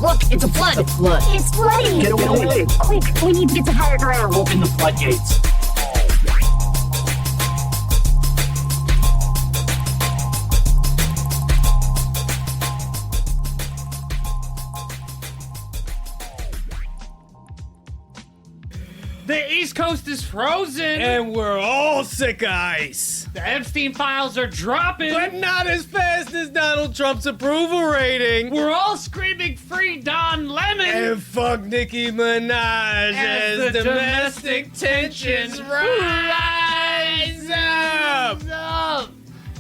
Look, it's a flood. The flood. It's flooding. Get away. Quick, we need to get to higher ground. Open the floodgates. The East Coast is frozen. And we're all sick of ice. The Epstein files are dropping. But not as fast as Donald Trump's approval rating. We're all screaming free Don Lemon. And fuck Nicki Minaj as the domestic tensions rise up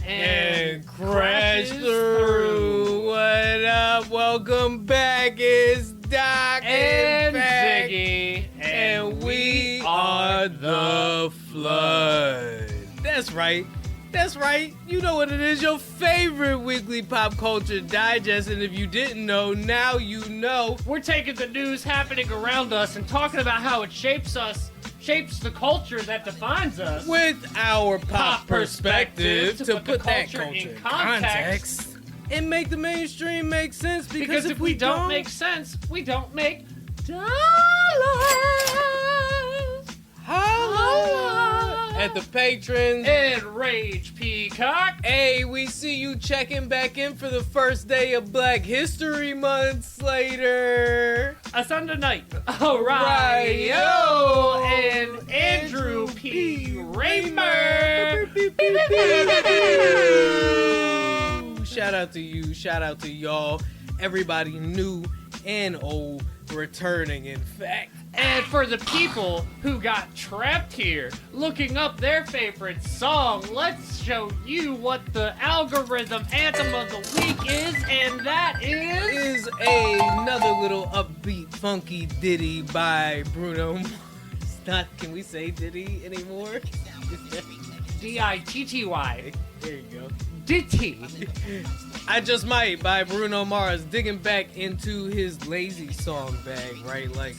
and crash through. What up? Welcome back. It's Doc and back. Ziggy. And we are the Flood. That's right. That's right. You know what it is. Your favorite weekly pop culture digest. And if you didn't know, now you know. We're taking the news happening around us and talking about how it shapes us, shapes the culture that defines us. With our pop perspective to put that culture culture in in context. And make the mainstream make sense. Because if we don't make sense, we don't make dollars. Holla at the patrons. And Rage Peacock. Hey, we see you checking back in for the first day of Black History Month later. A Sunday night. Alright. Yo. And Andrew P. Raymer. Shout out to you. Shout out to y'all. Everybody new and old returning, in fact. And for the people who got trapped here looking up their favorite song, let's show you what the algorithm anthem of the week is, and that is another little upbeat, funky ditty by Bruno. It's not, can we say ditty anymore? D-I-T-T-Y. There you go. Ditty. I Just Might by Bruno Mars, digging back into his lazy song bag, right? Like,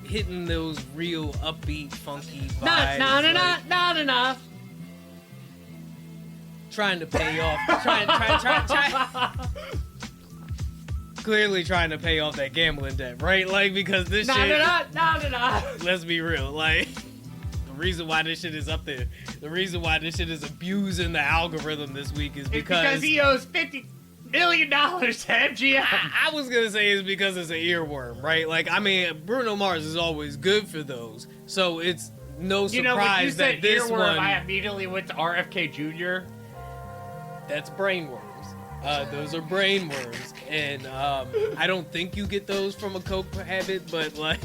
hitting those real upbeat, funky vibes. Not enough. Trying to pay off. Try. Clearly trying to pay off that gambling debt, right? Like, because this shit... Not enough. Let's be real. Like, the reason why this shit is up there, the reason why this shit is abusing the algorithm this week is because he owes $50 million to MGM. I was gonna say it's because it's an earworm, right? Like, I mean, Bruno Mars is always good for those, so it's no surprise that this earworm, one. I immediately went to RFK Jr. That's brainworms. Those are brainworms, and I don't think you get those from a coke habit, but like.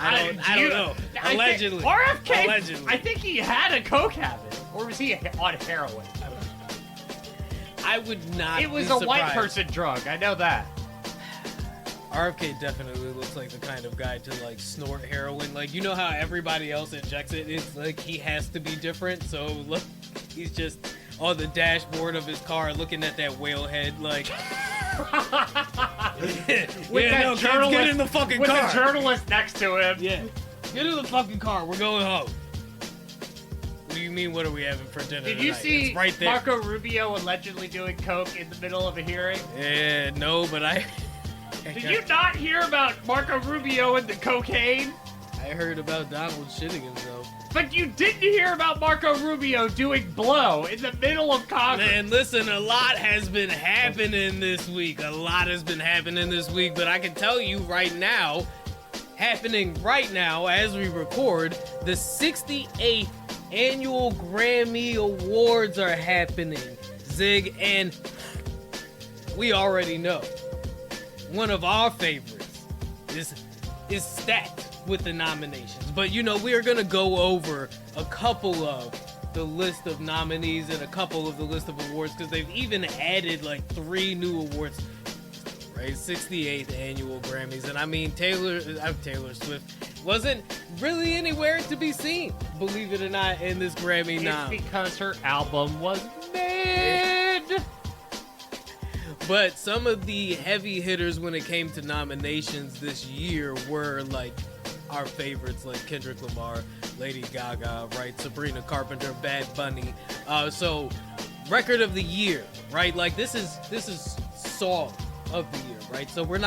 I don't know. Allegedly. RFK, Allegedly. I think he had a coke habit. Or was he on heroin? I would not. It was be a surprised. white person drug. I know that. RFK definitely looks like the kind of guy to like snort heroin. Like, you know how everybody else injects it? It's like he has to be different. So look, he's just on the dashboard of his car looking at that whale head like. Journalist, get in the fucking with car. With the journalist next to him. Yeah. Get in the fucking car. We're going home. What do you mean, what are we having for dinner Did you tonight? see It's right there. Marco Rubio allegedly doing coke in the middle of a hearing? Yeah, no, but I... Did you not hear about Marco Rubio and the cocaine? I heard about Donald shitting himself. But you didn't hear about Marco Rubio doing blow in the middle of Congress. Man, listen, a lot has been happening this week. But I can tell you right now, happening right now as we record, the 68th annual Grammy Awards are happening, Zig, and we already know one of our favorites is stacked with the nominations. But, you know, we are going to go over a couple of the list of nominees and a couple of the list of awards, because they've even added like 3 new awards, right? 68th annual Grammys. And I mean, Taylor Swift wasn't really anywhere to be seen, believe it or not, in this Grammy nom. It's because her album was made. But some of the heavy hitters when it came to nominations this year were like our favorites, like Kendrick Lamar, Lady Gaga, right? Sabrina Carpenter, Bad Bunny. So record of the year, right? Like this is song of the year, right? So I'm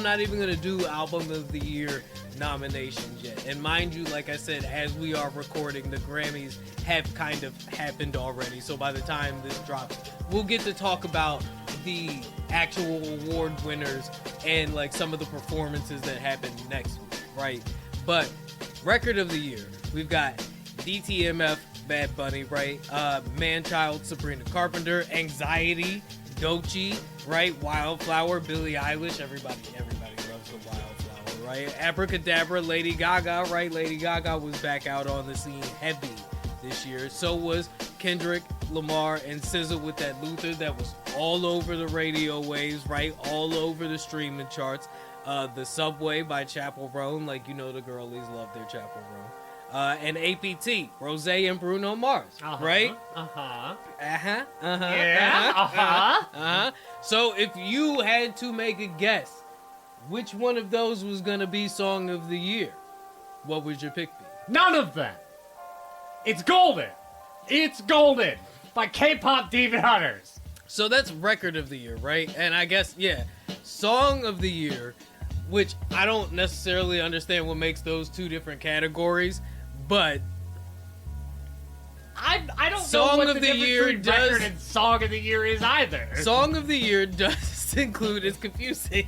not even gonna do album of the year nominations yet. And mind you, like I said, as we are recording, the Grammys have kind of happened already. So by the time this drops, we'll get to talk about the actual award winners and like some of the performances that happened next week, right? But record of the year, we've got DTMF, Bad Bunny, right? Manchild, Sabrina Carpenter, Anxiety, Doechii, right? Wildflower, Billie Eilish. Everybody loves the Wildflower, right? Abracadabra, Lady Gaga, right? Lady Gaga was back out on the scene heavy this year. So was Kendrick Lamar and SZA with that Luther that was all over the radio waves, right? All over the streaming charts. The Subway by Chappell Roan, like you know the girlies love their Chappell Roan. And APT, Rose and Bruno Mars, right? So if you had to make a guess, which one of those was gonna be Song of the Year, what would your pick be? None of them. It's Golden. It's Golden by K-pop Demon Hunters. So that's Record of the Year, right? And I guess, yeah, Song of the Year, which I don't necessarily understand what makes those two different categories, but I don't Song know what of the the difference Year between record and Song of the Year is either. Song of the Year does include, it's confusing.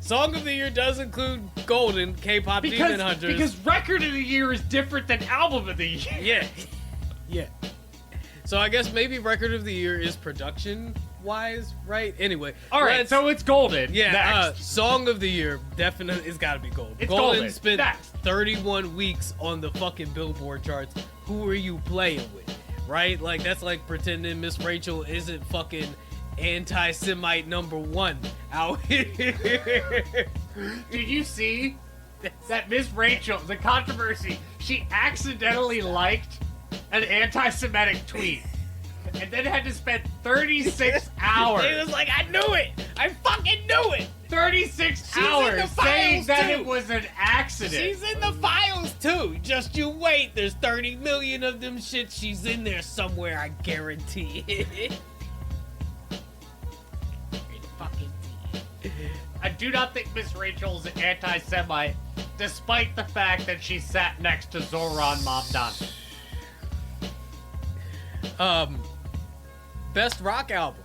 Song of the Year does include Golden, K-pop Demon Hunters. Because Record of the Year is different than Album of the Year. Yeah. Yeah. So I guess maybe Record of the Year is production-wise, right? Anyway. All right, so it's Golden. Yeah, Next. Song of the Year, definitely, it's gotta be Golden. It's Golden Golden. spent Next. 31 weeks on the fucking Billboard charts. Who are you playing with, right? Like, that's like pretending Miss Rachel isn't fucking anti-Semite #1 out here. Did you see that Miss Rachel, the controversy, she accidentally liked an anti-Semitic tweet and then had to spend 36 hours. He was like, I knew it! I fucking knew it! 36 in the hours saying files, that too. it was an accident. She's in the files too. Just you wait. There's 30 million of them shit. She's in there somewhere. I guarantee it. I do not think Miss Rachel's an anti-Semite, despite the fact that she sat next to Zoran Mamdani. Best rock album.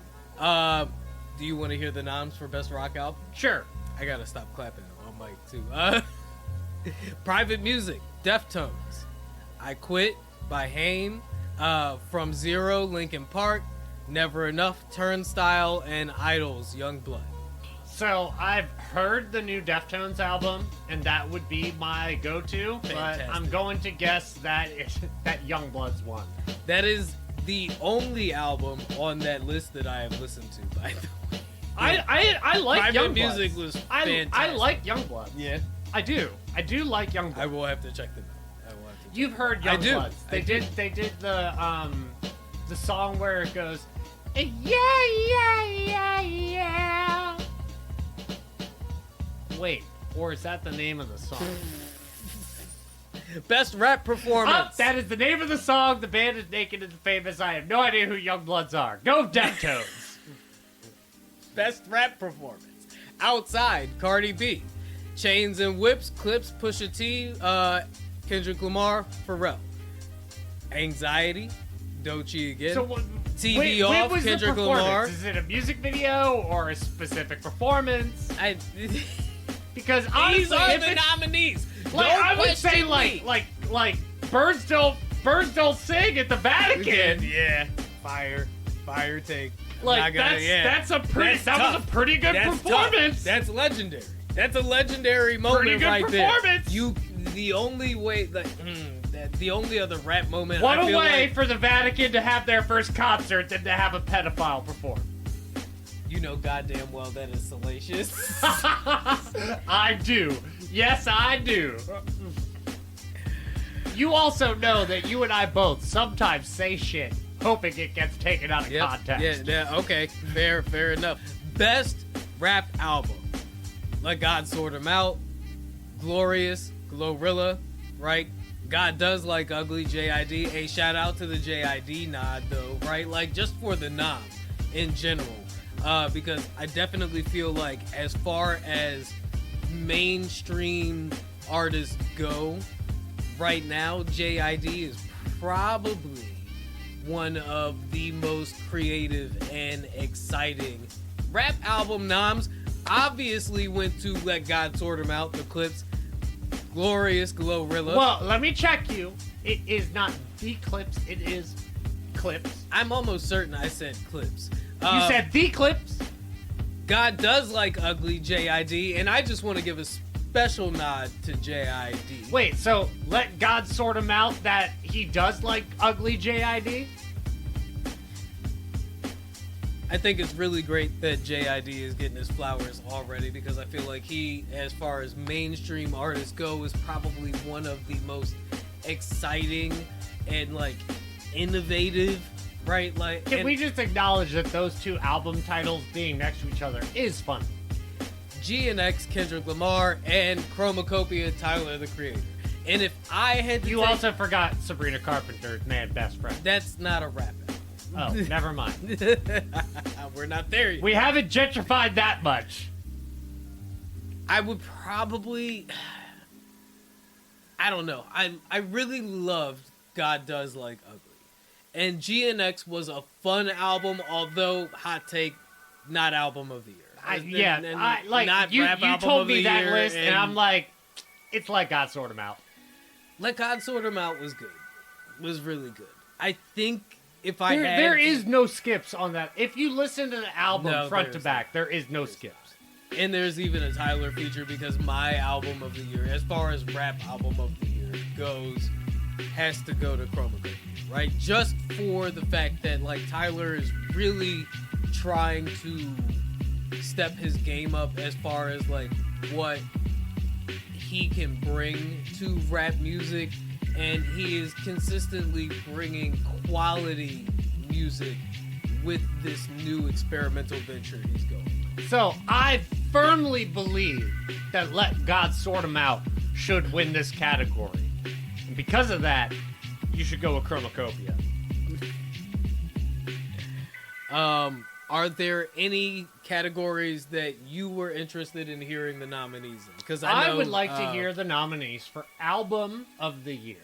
Do you want to hear the noms for best rock album? Sure. I gotta stop clapping on mic too. Private Music, Deftones. I Quit by Haim. From Zero, Linkin Park. Never Enough, Turnstile, and Idols, Youngblood. So I've heard the new Deftones album, and that would be my go-to. Fantastic. But I'm going to guess that that Youngblood's one. That is the only album on that list that I have listened to, by the way. I like Private Youngblood. Music was fantastic. I like Youngblood. Yeah. I do like Youngblood. I will have to check them out. You've heard I do. Youngblood. They did the song where it goes, yeah. Wait, or is that the name of the song? Best rap performance. That is the name of the song. The band is Naked and Famous. I have no idea who Youngbloods are. Go Deftones. Best rap performance. Outside, Cardi B. Chains and Whips, Clips, Pusha T, Kendrick Lamar, Pharrell. Anxiety, Doechii again. So what? TV Wait, Off, was the Kendrick performance? Lamar. Is it a music video or a specific performance? Because honestly, These are if the it's- nominees. Like, Don't I would say question me. like birds don't sing at the Vatican. Yeah, fire take. I'm Like not gonna- that's a pretty That's tough. was a pretty good That's performance. tough. That's legendary. That's a legendary moment Pretty good right performance. there. The only way, the only other rap moment. What I a feel way like, for the Vatican to have their first concert than to have a pedophile perform. You know goddamn well that is salacious. I do. Yes, I do. You also know that you and I both sometimes say shit hoping it gets taken out of context. Yeah, okay. Fair enough. Best rap album. Let God Sort 'Em Out. Glorious. Glorilla. Right? God Does Like Ugly. JID. A shout out to the JID nod though. Right? Like just for the nom in general. because I definitely feel like as far as mainstream artists go right now, JID is probably one of the most creative and exciting rap album noms. Obviously went to Let God Sort 'Em Out, the Clips, Glorious Glorilla. Well, let me check you. It is not the Clips, it is Clips. I'm almost certain I said Clips. You said the Clips? God does like ugly JID, and I just want to give a special nod to JID. Wait, so Let God Sort 'Em Out that he does like ugly JID? I think it's really great that JID is getting his flowers already, because I feel like he, as far as mainstream artists go, is probably one of the most exciting and like innovative, right? Like, Can we just acknowledge that those two album titles being next to each other is fun? GNX, Kendrick Lamar, and Chromacopia, Tyler the Creator. And if I had to You also forgot Sabrina Carpenter's Man Best Friend. that's not a rap Oh, never mind. album. We're not there yet. We haven't gentrified that much. I would probably, I don't know. I really loved God Does Like Ugly. And GNX was a fun album, although, hot take, not album of the year. Not you rap album told of me the that year, list, and I'm like, it's like God Sort 'Em Out. Let God Sort 'Em Out was good. Was really good. I think if There is no skips on that. If you listen to the album No, front to there's back, there is no skips. And there's even a Tyler feature, because my album of the year, as far as rap album of the year goes, has to go to Chromacopia, right? Just for the fact that, like, Tyler is really trying to step his game up as far as, like, what he can bring to rap music, and he is consistently bringing quality music with this new experimental venture he's going. So I firmly believe that Let God Sort 'Em Out should win this category. And because of that, you should go with Chromacopia. Are there any categories that you were interested in hearing the nominees in? Because I would like to hear the nominees for Album of the Year.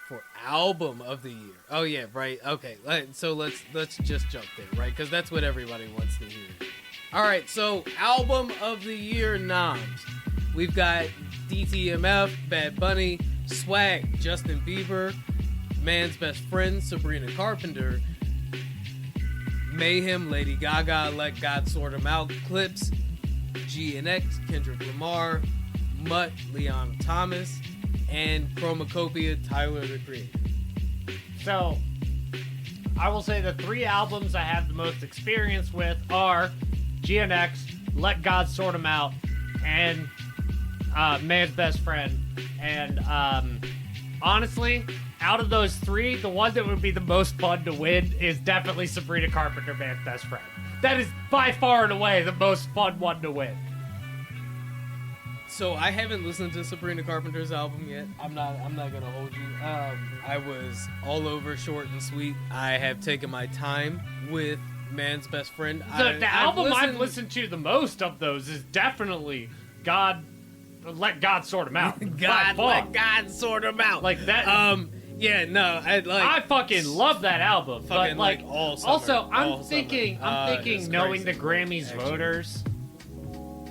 For Album of the Year. Oh yeah, right. Okay, so let's just jump there, right? Because that's what everybody wants to hear. All right, so Album of the Year noms. We've got DTMF, Bad Bunny, Swag, Justin Bieber, Man's Best Friend, Sabrina Carpenter, Mayhem, Lady Gaga, Let God Sort 'Em Out, Clips, GNX, Kendrick Lamar, Mutt, Leon Thomas, and Chromacopia, Tyler the Creator. So, I will say the three albums I have the most experience with are GNX, Let God Sort 'Em Out, and Man's Best Friend. And honestly, out of those three, the one that would be the most fun to win is definitely Sabrina Carpenter, Man's Best Friend. That is by far and away the most fun one to win. So I haven't listened to Sabrina Carpenter's album yet. I'm not gonna hold you. I was all over Short and Sweet. I have taken my time with Man's Best Friend. The album I've listened to the most of those is definitely Let God Sort 'Em Out. Let God Sort 'Em Out. Like that. Yeah, no, I fucking love that album. Fucking, but like all summer, also, I'm all thinking, summer. It's knowing crazy, the Grammys actually. voters.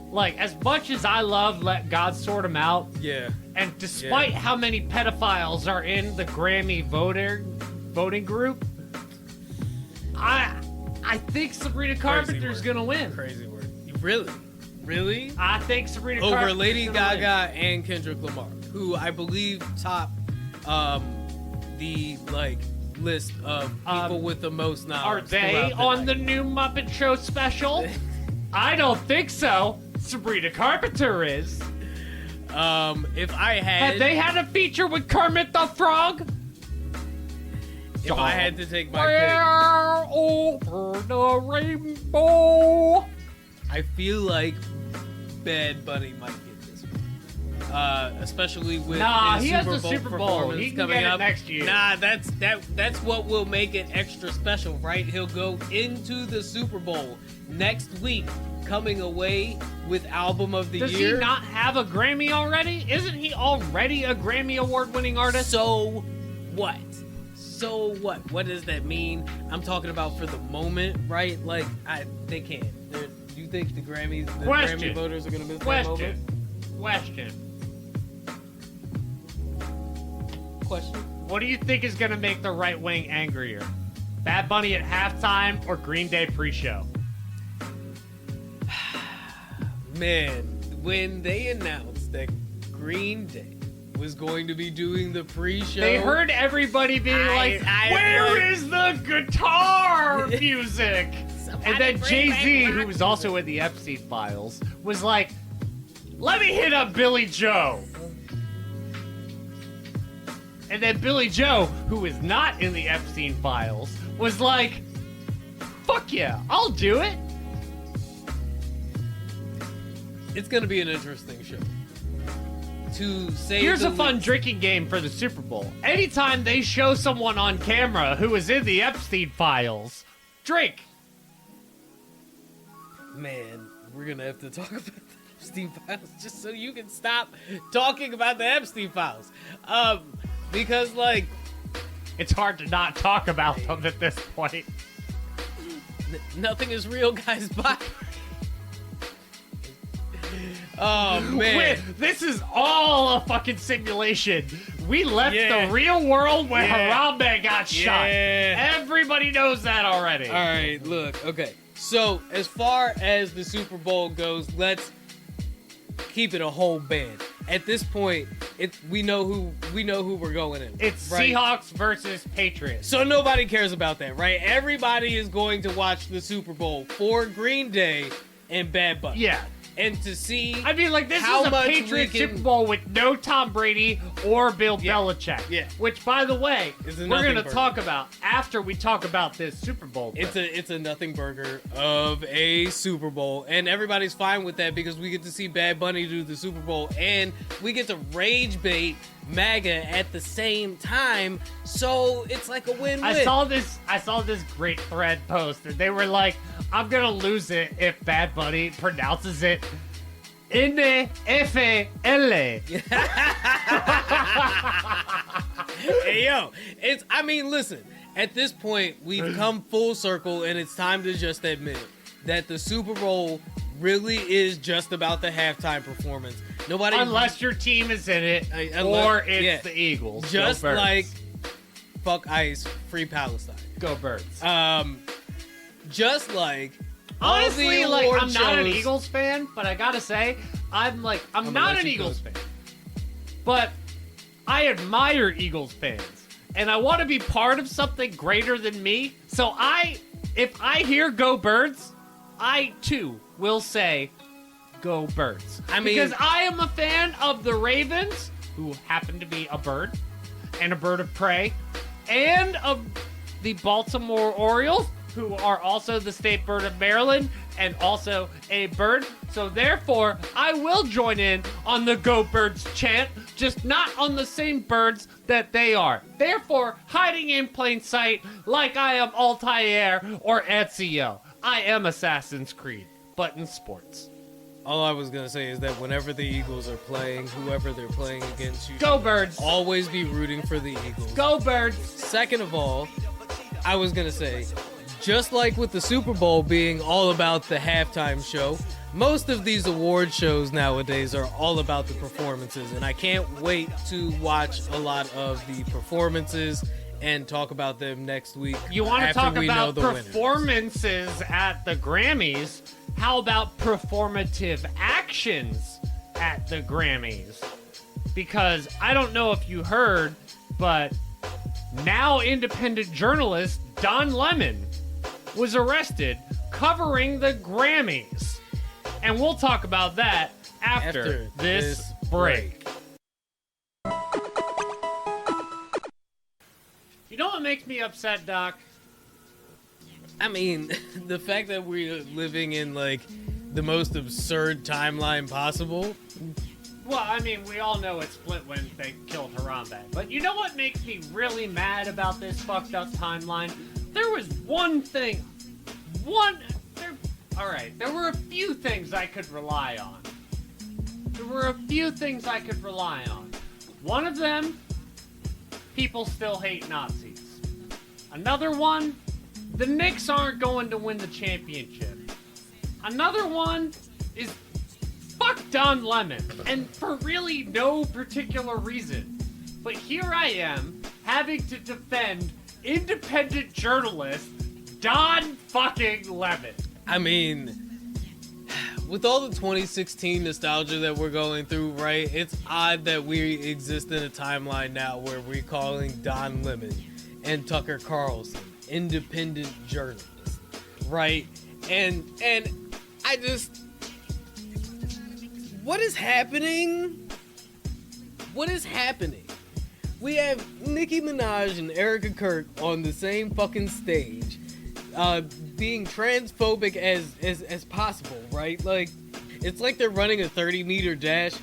Like, as much as I love Let God Sort 'Em Out, Yeah. and despite how many pedophiles are in the Grammy voting group, I think Sabrina Carpenter's gonna win. Crazy word. Really? I think Sabrina Over Carpenter's Lady gonna Gaga and Kendrick Lamar, who I believe top the list of people with the most win. knowledge. Are they on the new Muppet Show special? I don't think so. Sabrina Carpenter is. If I Have they had a feature with Kermit the Frog? if I had to take my Where over the rainbow. pick, I feel like Bad Bunny might get this one. especially with Nah, his he has Super the Bowl Super Bowl. performance He can coming get it up next year. Nah, that's what will make it extra special, right? He'll go into the Super Bowl next week, coming away with Album of the Does Year. he not have a Grammy already? Isn't he already a Grammy award-winning artist? So what? So what? What does that mean? I'm talking about for the moment, right? Like, they can't. Do you think the Grammy voters are gonna miss that moment? Question. What do you think is going to make the right wing angrier? Bad Bunny at halftime or Green Day pre-show? Man, when they announced that Green Day was going to be doing the pre-show, They heard everybody being "Where is the guitar music?" And then Jay-Z, who was also in the Epstein files, was like, "Let me hit up Billy Joe." And then Billy Joe, who is not in the Epstein files, was like, "Fuck yeah, I'll do it." It's gonna be an interesting show. To say Here's the a fun least. drinking game for the Super Bowl. Anytime they show someone on camera who is in the Epstein files, drink. Man, we're gonna have to talk about the Epstein files just so you can stop talking about the Epstein files. Because like, It's hard to not talk about them at this point. nothing is real, guys. Bye. Oh man. This is all a fucking simulation. We left Yeah. the real world where Yeah. Harambe got shot. Yeah. Everybody knows that already. All right, look, okay. So as far as the Super Bowl goes, let's keep it a whole band. At this point, we know who we're going in. It's right? Seahawks versus Patriots. So nobody cares about that, right? Everybody is going to watch the Super Bowl for Green Day and Bad Bunny. Yeah. And to see I mean, like, this how is a much Patriots we can- Super Bowl with no Tom Brady or Bill Yeah. Belichick. Yeah. Which, by the way, It's a we're nothing going to burger. talk about after we talk about this Super Bowl. it's a nothing burger of a Super Bowl, and everybody's fine with that because we get to see Bad Bunny do the Super Bowl, and we get to rage bait MAGA at the same time. So it's like a win-win. I saw this great thread post, and they were like, "I'm gonna lose it if Bad Bunny pronounces it NFL." Hey yo, I mean, listen. At this point, we've come full circle, and it's time to just admit that the Super Bowl really is just about the halftime performance. Nobody, Unless your team is in it, unless- or it's yeah. the Eagles. just Go Birds. like fuck ICE, free Palestine. Go Birds. Just like all Honestly, the like, award I'm not an shows- Eagles fan, but I gotta say, I'm not let an you Eagles cook. fan. But I admire Eagles fans. And I want to be part of something greater than me. So if I hear Go Birds, I too will say Go Birds. I mean- because I am a fan of the Ravens, who happen to be a bird and a bird of prey, and of the Baltimore Orioles, who are also the state bird of Maryland and also a bird. So therefore, I will join in on the Go Birds chant, just not on the same birds that they are. Therefore, hiding in plain sight like I am Altair or Ezio. I am Assassin's Creed, but in sports. All I was gonna say is that whenever the Eagles are playing, whoever they're playing against, you Go Birds. should always be rooting for the Eagles. Go Birds. Second of all, I was gonna say, just like with the Super Bowl being all about the halftime show, most of these award shows nowadays are all about the performances, and I can't wait to watch a lot of the performances and talk about them next week. You want to after talk we know about the winners. performances at the Grammys? How about performative actions at the Grammys? Because I don't know if you heard, but now independent journalist Don Lemon was arrested covering the Grammys. And we'll talk about that after this break. You know what makes me upset, Doc? I mean, the fact that we're living in like the most absurd timeline possible. Well, I mean, we all know it split when they killed Harambe. But you know what makes me really mad about this fucked up timeline? There was one thing. Alright, there were a few things I could rely on. One of them, people still hate Nazis. Another one, the Knicks aren't going to win the championship. Another one is fuck Don Lemon, and for really no particular reason. But here I am, having to defend independent journalist Don fucking Lemon. I mean, with all the 2016 nostalgia that we're going through, right, it's odd that we exist in a timeline now where we're calling Don Lemon and Tucker Carlson independent journalists, right? And I just... What is happening? We have Nikki Minaj and Erika Kirk on the same fucking stage, being transphobic as possible, right? Like, it's like they're running a 30-meter dash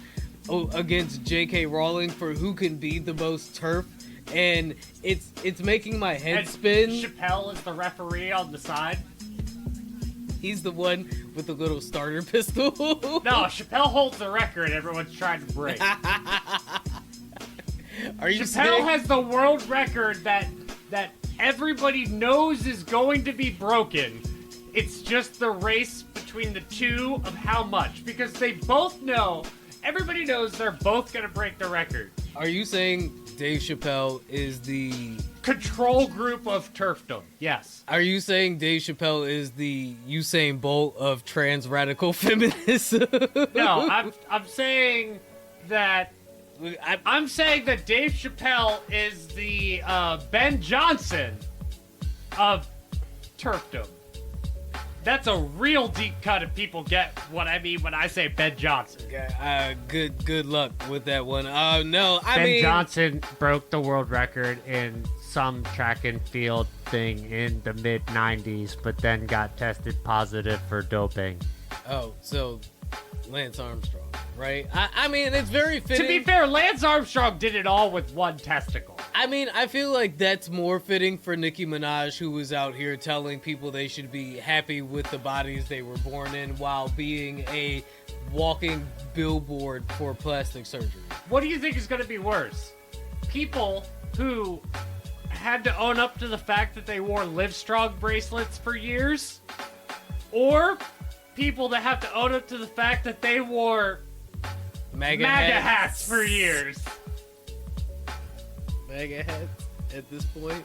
against J.K. Rowling for who can be the most TERF, and it's making my head spin. Chappelle is the referee on the side. He's the one with the little starter pistol. No, Chappelle holds the record everyone's trying to break. Are you Chappelle saying? has the world record that everybody knows is going to be broken. It's just the race between the two of how much. Because they both know, everybody knows they're both going to break the record. Are you saying Dave Chappelle is the control group of turfdom? Yes. Are you saying Dave Chappelle is the Usain Bolt of trans radical feminism? No, I'm saying that I'm saying that Dave Chappelle is the Ben Johnson of turfdom. That's a real deep cut if people get what I mean when I say Ben Johnson. Good luck with that one. No, Ben Johnson broke the world record in some track and field thing in the mid-90s, but then got tested positive for doping. Oh, so Lance Armstrong, right? I mean, it's very fitting. To be fair, Lance Armstrong did it all with one testicle. I mean, I feel like that's more fitting for Nicki Minaj, who was out here telling people they should be happy with the bodies they were born in while being a walking billboard for plastic surgery. What do you think is going to be worse? People who had to own up to the fact that they wore Livestrong bracelets for years? Or people that have to own up to the fact that they wore MAGA hats for years? MAGA hats at this point?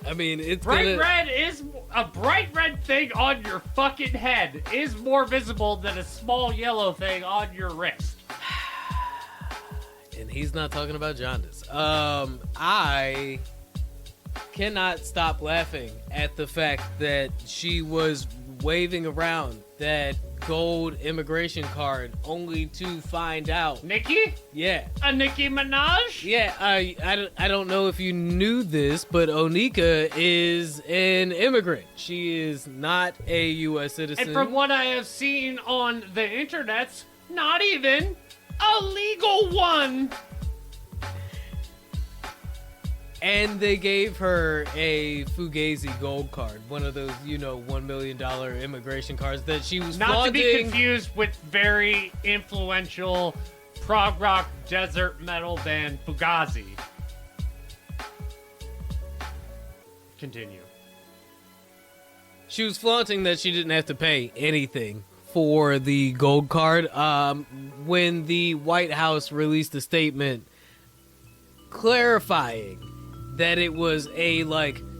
I mean, it's bright red is a bright red thing on your fucking head is more visible than a small yellow thing on your wrist. And he's not talking about jaundice. I cannot stop laughing at the fact that she was waving around that gold immigration card only to find out. Nikki? Yeah. A Nikki Minaj? Yeah, I don't know if you knew this, but Onika is an immigrant. She is not a U.S. citizen. And from what I have seen on the internets, not even a legal one. And they gave her a Fugazi gold card, one of those, $1 million immigration cards that she was not flaunting. To be confused with very influential prog rock desert metal band Fugazi. Continue. She was flaunting that she didn't have to pay anything for the gold card. When the White House released a statement clarifying that it was a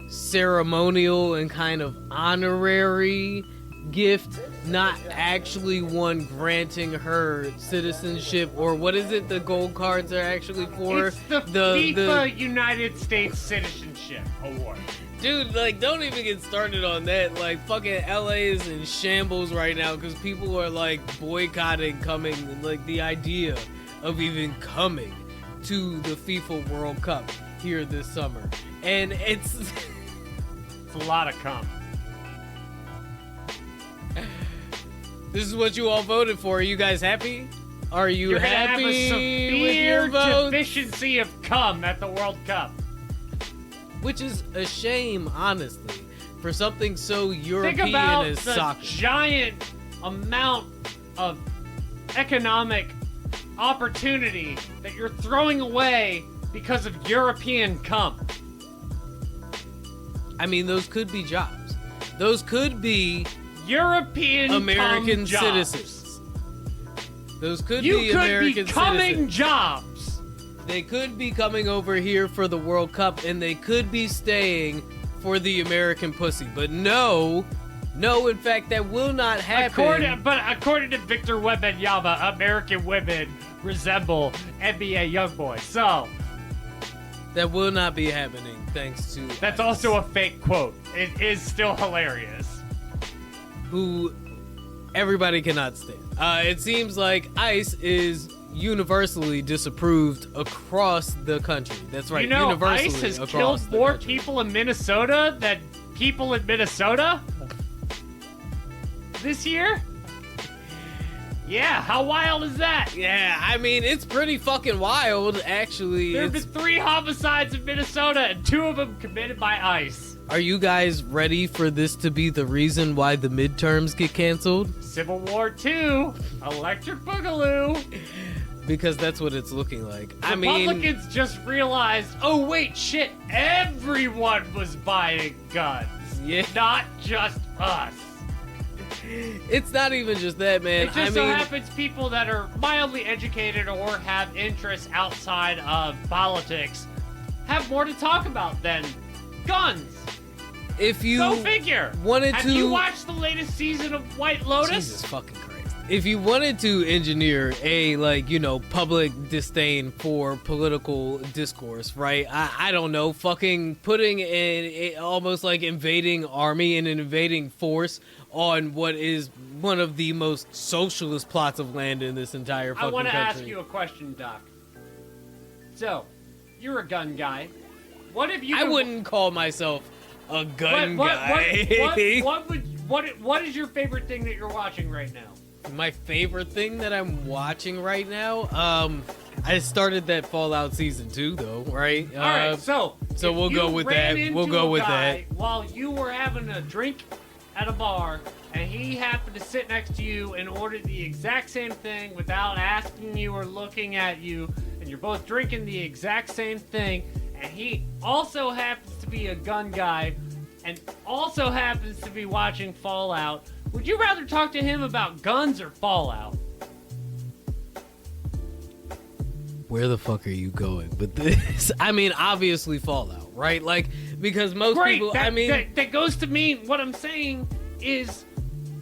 ceremonial and kind of honorary gift, not actually one granting her citizenship, or what is it the gold cards are actually for? It's the FIFA United States Citizenship Award. Dude, don't even get started on that. Fucking LA is in shambles right now because people are boycotting coming, the idea of even coming to the FIFA World Cup here this summer. And it's a lot of cum. This is what you all voted for. Are you guys happy? Are you You're gonna have a happy with severe your vote? deficiency of cum at the World Cup. Which is a shame, honestly, for something so European Think about as the soccer. giant amount of economic opportunity that you're throwing away because of European cum. I mean, those could be jobs. Those could be European American cum jobs. citizens. Those could You be could American be coming citizens. jobs. They could be coming over here for the World Cup, and they could be staying for the American pussy. But no, in fact, that will not happen. According to Victor Wembanyama, American women resemble NBA YoungBoys. So That will not be happening, thanks to that's ICE, also a fake quote. It is still hilarious. who everybody cannot stand. It seems like ICE is universally disapproved across the country. That's right, You know, universally ICE has across killed the more country. people in Minnesota than people in Minnesota this year? Yeah, how wild is that? Yeah, I mean, it's pretty fucking wild, actually. There have been 3 homicides in Minnesota, and 2 of them committed by ICE. Are you guys ready for this to be the reason why the midterms get canceled? Civil War II, Electric Boogaloo. Because that's what it's looking like. I mean, Republicans just realized, oh wait, shit, everyone was buying guns. Yeah. Not just us. it's not even just that, man. It just I so mean, happens people that are mildly educated or have interests outside of politics have more to talk about than guns. if you Go figure. wanted Have to... you watched the latest season of White Lotus? Jesus fucking Christ. If you wanted to engineer a, public disdain for political discourse, right? I don't know, fucking putting almost like invading army and an invading force on what is one of the most socialist plots of land in this entire fucking I want to country. ask you a question, Doc. So, you're a gun guy. What if you... I wouldn't call myself a gun guy. What is your favorite thing that you're watching right now? My favorite thing that I'm watching right now, I started that Fallout Season 2, though, right? All right, so we'll if go you with ran that. We'll into go a with guy that. While you were having a drink at a bar, and he happened to sit next to you and ordered the exact same thing without asking you or looking at you, and you're both drinking the exact same thing, and he also happens to be a gun guy, and also happens to be watching Fallout, would you rather talk to him about guns or Fallout? Where the fuck are you going with this? I mean, obviously Fallout, right? Like, because most Great. people, That goes to mean what I'm saying is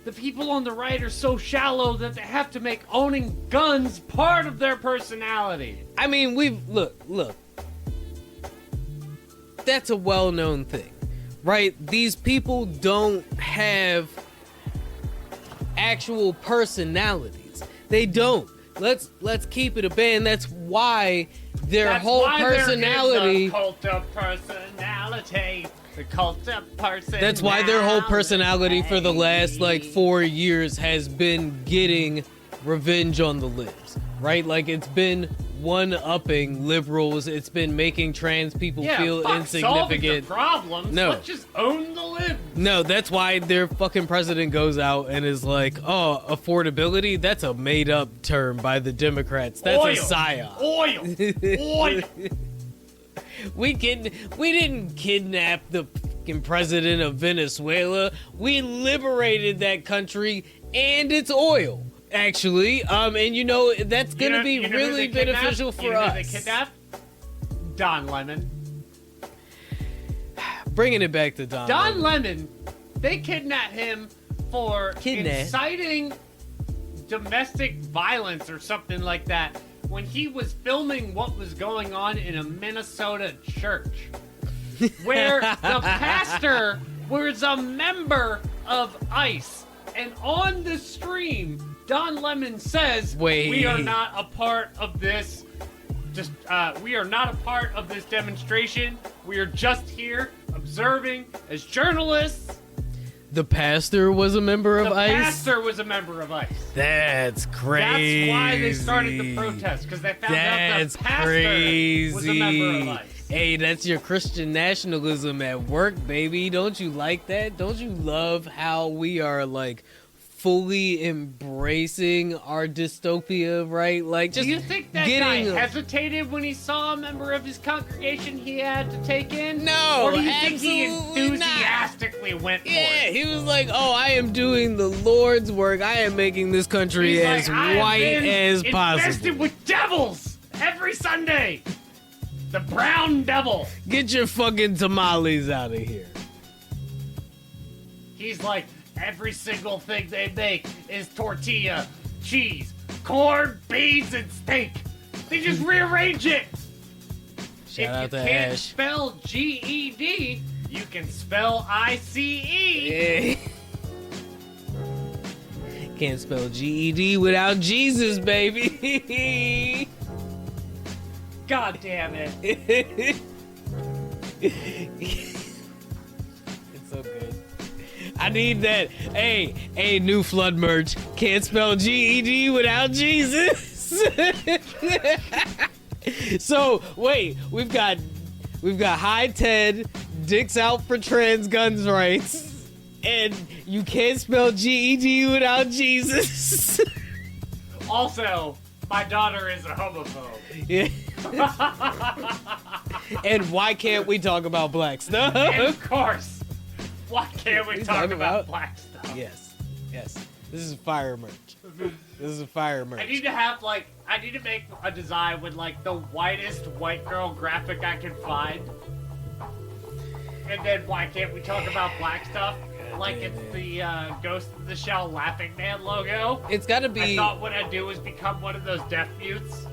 the people on the right are so shallow that they have to make owning guns part of their personality. I mean, look. That's a well-known thing, right? These people don't have actual personalities. They don't. Let's keep it a band. That's why their whole personality. The cult of personality. The cult of personality. That's why their whole personality for the last 4 years has been getting revenge on the libs, right? Like, it's been one-upping liberals. It's been making trans people feel fuck insignificant. Solving the problems. No. Let's just own the libs. No, that's why their fucking president goes out and is like, oh, affordability? That's a made-up term by the Democrats. That's Oil. a psyop. Oil. We didn't kidnap the fucking president of Venezuela. We liberated that country and its oil, actually. And that's gonna be really beneficial for us. They kidnapped Don Lemon. Bringing it back to Don Lemon, they kidnapped him for inciting domestic violence or something like that when he was filming what was going on in a Minnesota church where the pastor was a member of ICE, and on the stream Don Lemon says, we are not a part of this we are not a part of this demonstration. We are just here observing as journalists. The pastor was a member of The ICE? pastor was a member of ICE. That's crazy. That's why they started the protest, because they found out the pastor was a member of ICE. Hey, that's your Christian nationalism at work, baby. Don't you like that? Don't you love how we are, like, fully embracing our dystopia, right? Like, just Do you think that guy hesitated when he saw a member of his congregation he had to take in? No, or do you think he absolutely enthusiastically went for Yeah, it? he was like, "Oh, I am doing the Lord's work. I am making this country He's as like, I have white been as possible." Infested with devils every Sunday. The brown devil. Get your fucking tamales out of here. He's like, every single thing they make is tortilla, cheese, corn, beans, and steak. They just rearrange it. Shout out to If you can't Ash. spell GED, you can spell ICE. Yeah. Can't spell GED without Jesus, baby. God damn it. It's so good. I need that. Hey, new flood merch. Can't spell GED without Jesus. So wait, we've got High Ted, dicks out for trans guns rights, and you can't spell GED without Jesus. Also, my daughter is a homophobe. Yeah. And why can't we talk about black stuff? And of course, why can't we talk about black stuff? Yes. This is fire merch. I need to make a design with like the whitest white girl graphic I can find. And then why can't we talk about black stuff? Like it's the Ghost in the Shell Laughing Man logo. It's gotta be. I thought what I'd do was become one of those deaf mutes.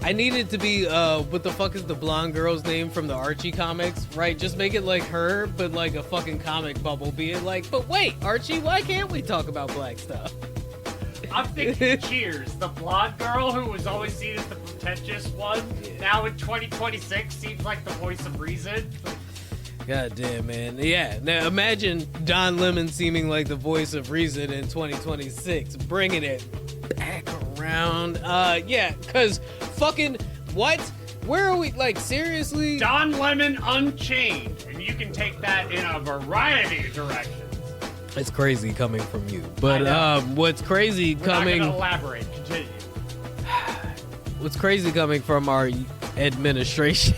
I need it to be, what the fuck is the blonde girl's name from the Archie comics, right? Just make it like her, but like a fucking comic bubble being like, but wait, Archie, why can't we talk about black stuff? I'm thinking Cheers, the blonde girl who was always seen as the pretentious one, now in 2026 seems like the voice of reason. God damn, man. Yeah, now imagine Don Lemon seeming like the voice of reason in 2026, bringing it back around. Yeah, because fucking, what? Where are we, like, seriously? Don Lemon Unchained, and you can take that in a variety of directions. It's crazy coming from you. But what's crazy coming... We're not gonna elaborate. Continue. What's crazy coming from our administration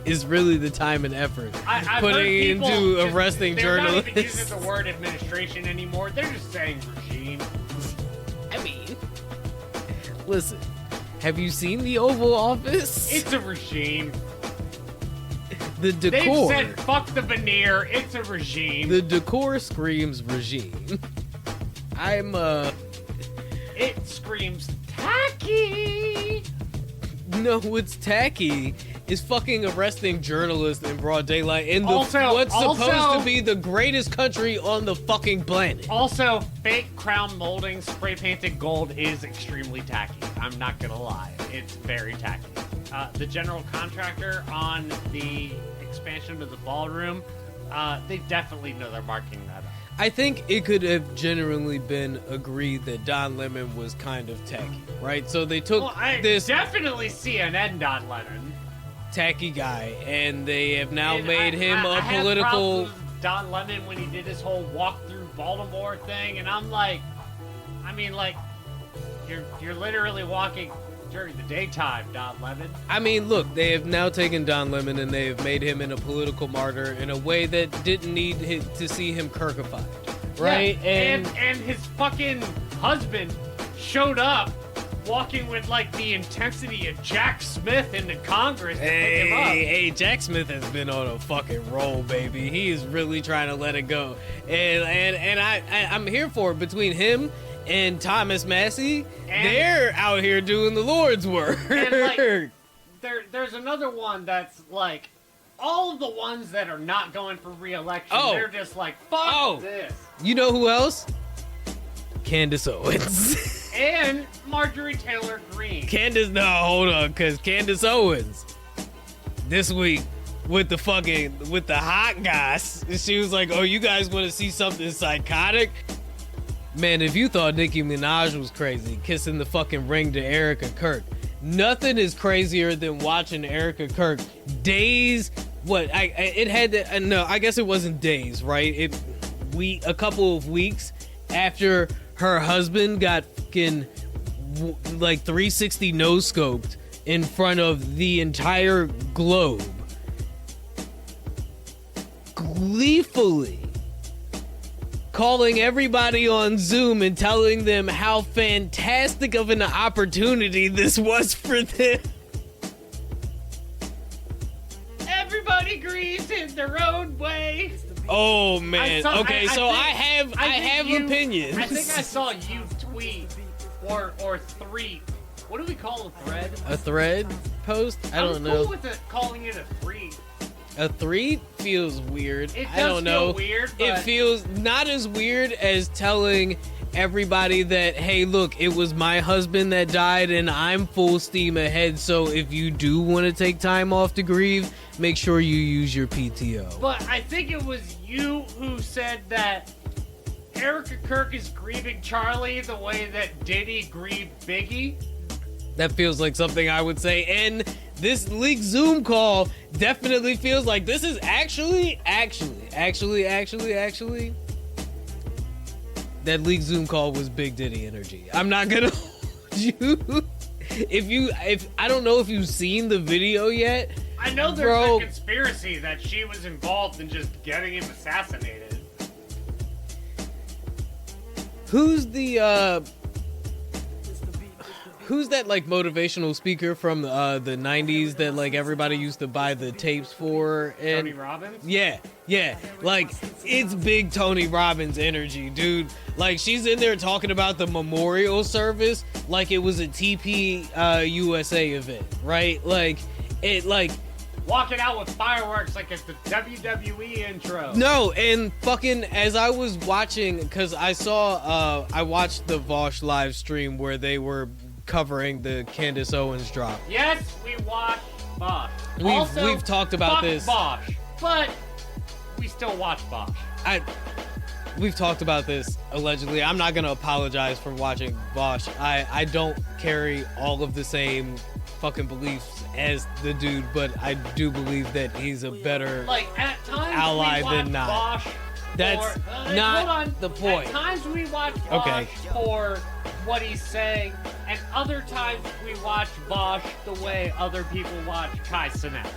is really the time and effort I've putting heard people into arresting journalists. They're not even using the word administration anymore. They're just saying regime. I mean, listen, have you seen the Oval Office? It's a regime. The They've decor. said fuck the veneer. It's a regime. The decor screams regime. It screams tacky. No, what's tacky is fucking arresting journalists in broad daylight in what's supposed to be the greatest country on the fucking planet. Also, fake crown molding spray painted gold is extremely tacky. I'm not gonna lie. It's very tacky. The general contractor on the expansion of the ballroom, they definitely know they're marking that up. I think it could have genuinely been agreed that Don Lemon was kind of tacky, right? So they took this definitely CNN Don Lemon tacky guy, and they have now And made him a had political. problems with Don Lemon when he did his whole walk through Baltimore thing, and I'm like, I mean, like, you're literally walking during the daytime, Don Lemon. I mean, look, they have now taken Don Lemon and they have made him in a political martyr in a way that didn't need to see him Kirkified, right? Yeah, and his fucking husband showed up walking with like the intensity of Jack Smith into Congress to pick him up. Hey, Jack Smith has been on a fucking roll, baby. He is really trying to let it go, and I'm here for it. Between him and Thomas Massey, they're out here doing the Lord's work. And like, there's another one that's like, all of the ones that are not going for re-election, they're just like, fuck this. You know who else? Candace Owens. And Marjorie Taylor Greene. Hold on, because Candace Owens this week with the hot goss. She was like, "Oh, you guys want to see something psychotic?" Man, if you thought Nicki Minaj was crazy, kissing the fucking ring to Erika Kirk, nothing is crazier than watching Erika Kirk days. I guess it wasn't days, right? A couple of weeks after her husband got fucking like 360 nose scoped in front of the entire globe, gleefully calling everybody on Zoom and telling them how fantastic of an opportunity this was for them. Everybody grieves in their own way. Oh man. I have opinions. I think I saw you tweet or threet. What do we call a thread? A thread post? I don't know. I'm cool with calling it a threet. A threat feels weird. It does I don't know. Feel weird. It feels not as weird as telling everybody that, hey, look, it was my husband that died and I'm full steam ahead. So if you do want to take time off to grieve, make sure you use your PTO. But I think it was you who said that Erika Kirk is grieving Charlie the way that Diddy grieved Biggie. That feels like something I would say. And this leaked Zoom call definitely feels like this is actually. That leaked Zoom call was Big Diddy energy. I'm not gonna hold you. If I don't know if you've seen the video yet. I know there's a conspiracy that she was involved in just getting him assassinated. Who's that like motivational speaker from the 90s that like everybody used to buy the tapes for? And Tony Robbins? Yeah. Like it's big Tony Robbins energy, dude. Like she's in there talking about the memorial service like it was a TP USA event, right? Like it like walking out with fireworks like it's the WWE intro. No, and fucking as I was watching, because I watched the Vosh live stream where they were covering the Candace Owens drop. Yes, we watched Bosch. We've talked about this. Bosch, but we still watch Bosch. We've talked about this allegedly. I'm not gonna apologize for watching Bosch. I don't carry all of the same fucking beliefs as the dude, but I do believe that he's a better at times ally we watch than not. Bosch That's not the point. At times we watch Bosch for what he's saying, and other times we watch Bosch the way other people watch Kai Cenat.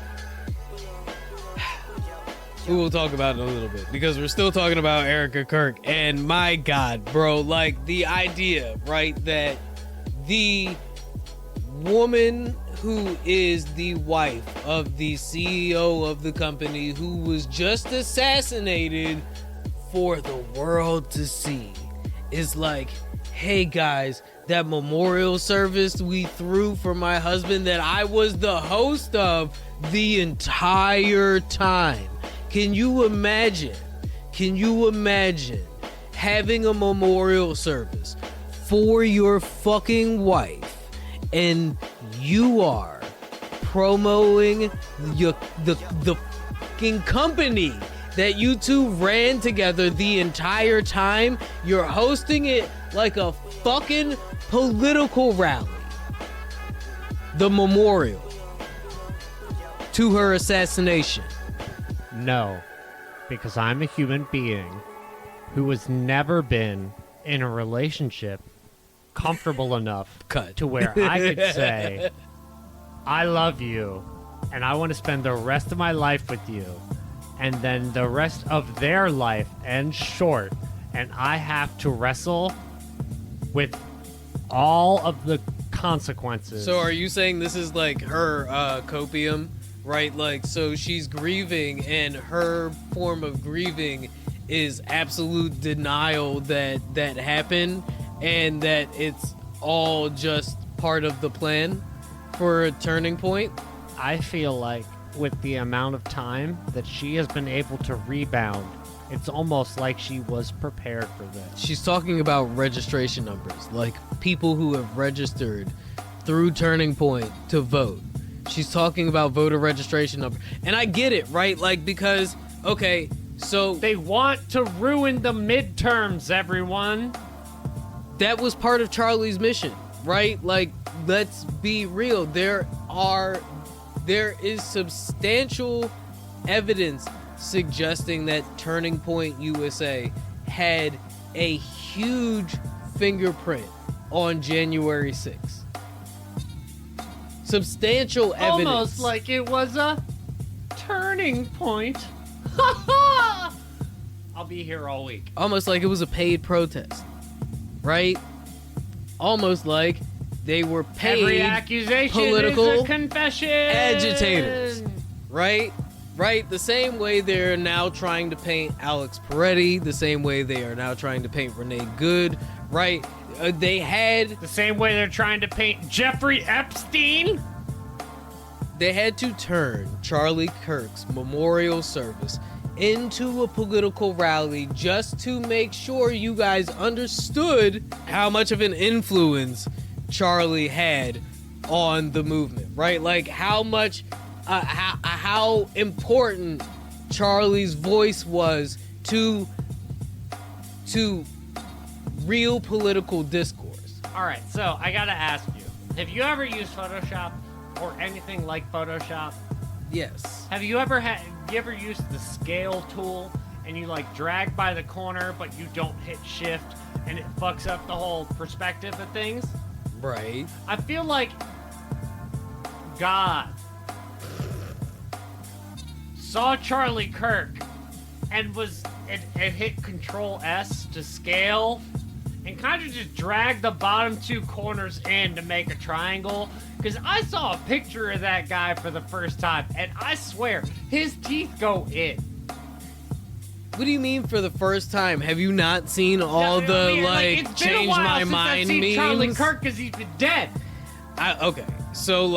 We will talk about it in a little bit because we're still talking about Erika Kirk, and my God, bro, like the idea, right, that the woman who is the wife of the CEO of the company who was just assassinated for the world to see is like, hey guys, that memorial service we threw for my husband that I was the host of the entire time. Can you imagine having a memorial service for your fucking wife and you are promoting the fucking company that you two ran together the entire time? You're hosting it like a fucking political rally. The memorial to her assassination. No, because I'm a human being who has never been in a relationship comfortable enough to where I could say, I love you and I want to spend the rest of my life with you, and then the rest of their life ends short and I have to wrestle with all of the consequences. So are you saying this is like her copium, right? Like, so she's grieving and her form of grieving is absolute denial that happened and that it's all just part of the plan for a turning point? I feel like with the amount of time that she has been able to rebound, it's almost like she was prepared for this. She's talking about registration numbers, like people who have registered through Turning Point to vote. She's talking about voter registration number. And I get it, right? Like, because, okay, so... They want to ruin the midterms, everyone. That was part of Charlie's mission, right? Like, let's be real. There is substantial evidence suggesting that Turning Point USA had a huge fingerprint on January 6th. Substantial evidence. Almost like it was a turning point. I'll be here all week. Almost like it was a paid protest, right? Almost like they were paid Every accusation political is a confession. agitators, right? Right? The same way they're now trying to paint Alex Peretti, the same way they are now trying to paint Renee Good, right? They had... The same way they're trying to paint Jeffrey Epstein. They had to turn Charlie Kirk's memorial service into a political rally just to make sure you guys understood how much of an influence Charlie had on the movement, right? Like how much, how important Charlie's voice was to real political discourse. All right, so I gotta ask you: have you ever used Photoshop or anything like Photoshop? Yes. Have you ever used the scale tool and you like drag by the corner, but you don't hit shift, and it fucks up the whole perspective of things? Right. I feel like God saw Charlie Kirk and hit Control S to scale and kind of just dragged the bottom two corners in to make a triangle. Because I saw a picture of that guy for the first time, and I swear his teeth go in. What do you mean for the first time? Have you not seen all it's change been a while my since mind I've seen memes? Charlie Kirk because he's been dead. Okay, so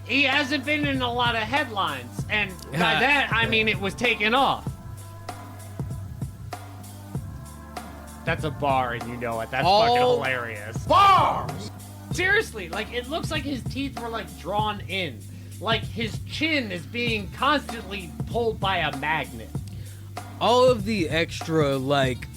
He hasn't been in a lot of headlines, and by that I mean it was taken off. That's a bar, and you know it. That's fucking hilarious. Bars! Seriously, like, it looks like his teeth were, like, drawn in. Like, his chin is being constantly pulled by a magnet. all of the extra, like,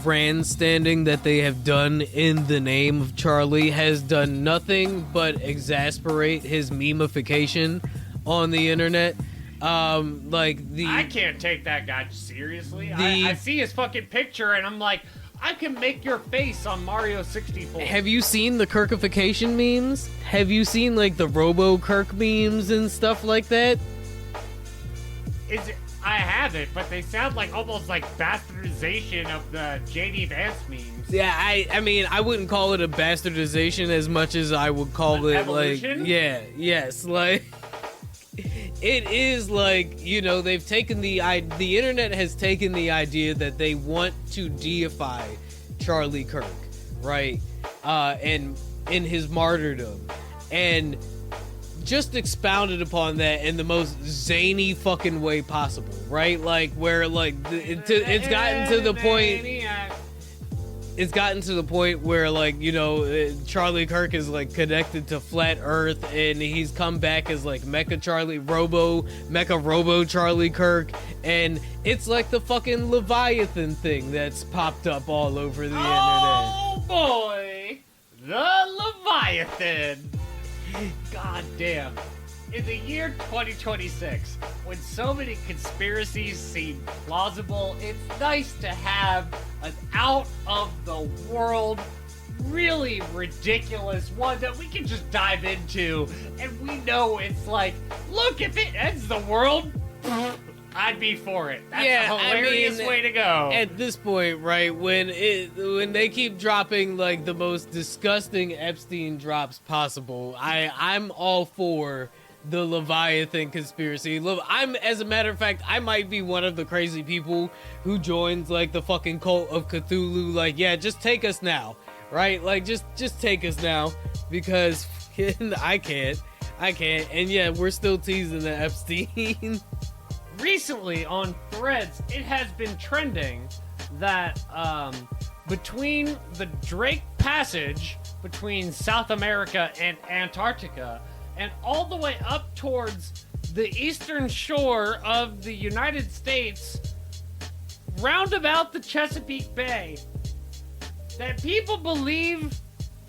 grandstanding that they have done in the name of Charlie has done nothing but exasperate his memification on the internet. I can't take that guy seriously. I see his fucking picture and I'm like, I can make your face on Mario 64. Have you seen the Kirkification memes? Have you seen, like, the Robo-Kirk memes and stuff like that? I haven't, but they sound like almost like bastardization of the JD Vance memes. Yeah, I mean, I wouldn't call it a bastardization as much as I would call it, evolution? like, it is like, you know, they've taken the internet has taken the idea that they want to deify Charlie Kirk, right? And in his martyrdom, and just expounded upon that in the most zany fucking way possible, right? Like, where, like, it's gotten to the point... It's gotten to the point where, like, you know, Charlie Kirk is, like, connected to Flat Earth, and he's come back as, like, Mecha Robo Charlie Kirk, and it's like the fucking Leviathan thing that's popped up all over the internet. Oh, boy! The Leviathan! God damn. In the year 2026, when so many conspiracies seem plausible, it's nice to have an out-of-the-world, really ridiculous one that we can just dive into, and we know it's like, look, if it ends the world, I'd be for it. That's a hilarious way to go. At this point, right, when they keep dropping, like, the most disgusting Epstein drops possible, I'm all for the Leviathan conspiracy. As a matter of fact, I might be one of the crazy people who joins, like, the fucking cult of Cthulhu. Like, yeah, just take us now, right? Like, just take us now, because I can't. And yeah, we're still teasing the Epstein. Recently on Threads, it has been trending that between the Drake Passage between South America and Antarctica, and all the way up towards the eastern shore of the United States, round about the Chesapeake Bay, that people believe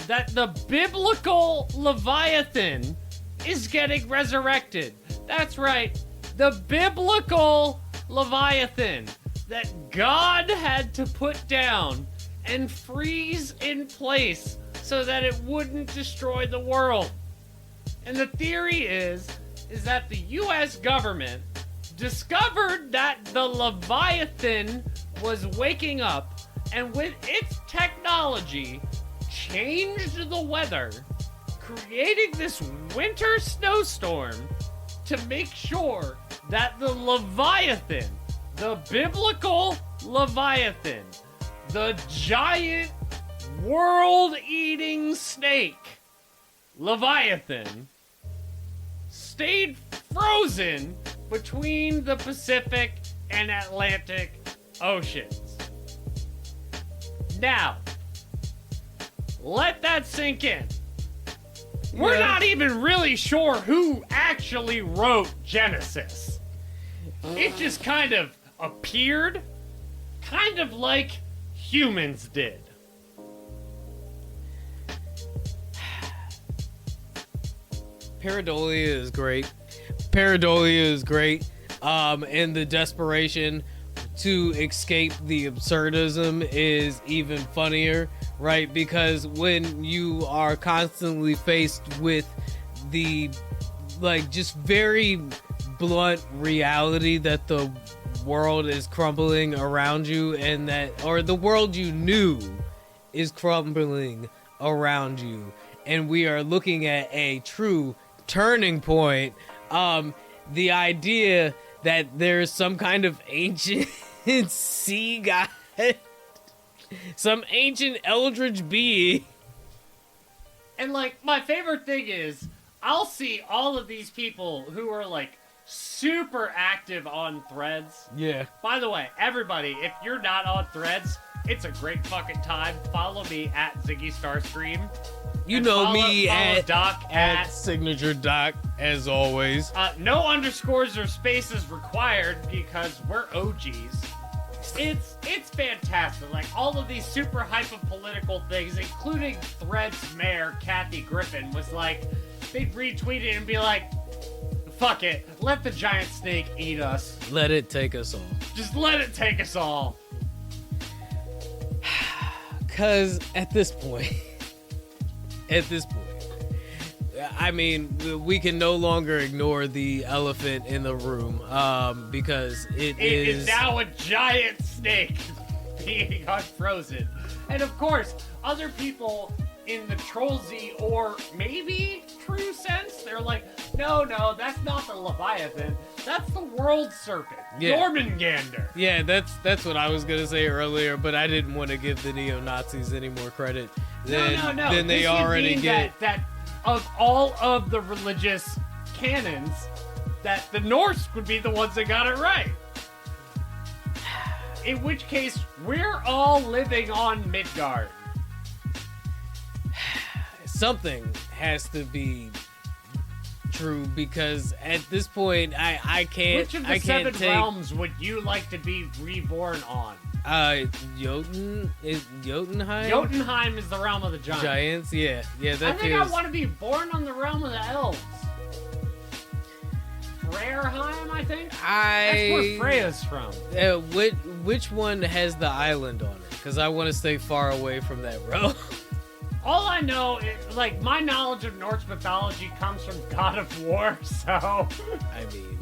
that the biblical Leviathan is getting resurrected. That's right, the biblical Leviathan that God had to put down and freeze in place so that it wouldn't destroy the world. And the theory is that the US government discovered that the Leviathan was waking up, and with its technology changed the weather, creating this winter snowstorm to make sure that the Leviathan, the biblical Leviathan, the giant world-eating snake, Leviathan, stayed frozen between the Pacific and Atlantic Oceans. Now, let that sink in. We're not even really sure who actually wrote Genesis. It just kind of appeared, kind of like humans did. Pareidolia is great. Pareidolia is great. And the desperation to escape the absurdism is even funnier, right? Because when you are constantly faced with the, like, just very blunt reality that the world is crumbling around you, and that, or the world you knew is crumbling around you, and we are looking at a true turning point. The idea that there's some kind of ancient sea god, some ancient eldritch being. And, like, my favorite thing is, I'll see all of these people who are, like, super active on Threads. Yeah. By the way, everybody, if you're not on Threads, it's a great fucking time. Follow me at Ziggy Starscream. You And know follow me at Doc at Signature Doc, as always. no underscores or spaces required because we're OGs. It's fantastic. Like, all of these super hyper-political things, including Threads mayor Kathy Griffin, was like, they'd retweet it and be like, fuck it, let the giant snake eat us. Let it take us all. Just let it take us all. Because at this point, I mean, we can no longer ignore the elephant in the room, because it is now a giant snake being unfrozen. And of course, other people in the Trollsy or maybe true sense, they're like, no, that's not the Leviathan. That's the world serpent. Yeah. Jormungandr. Yeah, that's what I was gonna say earlier, but I didn't want to give the neo-Nazis any more credit than No. they This would already mean get. That of all of the religious canons, that the Norse would be the ones that got it right. In which case, we're all living on Midgard. Something has to be true, because at this point, I can't. Which of the I can't seven take, realms would you like to be reborn on? Jotun is Jotunheim. Jotunheim is the realm of the giants. Giants, yeah, I that think feels. I want to be born on the realm of the elves. Freyerheim, I think. That's where Freya's from. Which one has the island on it? Because I want to stay far away from that realm. All I know is, like, my knowledge of Norse mythology comes from God of War, so... I mean,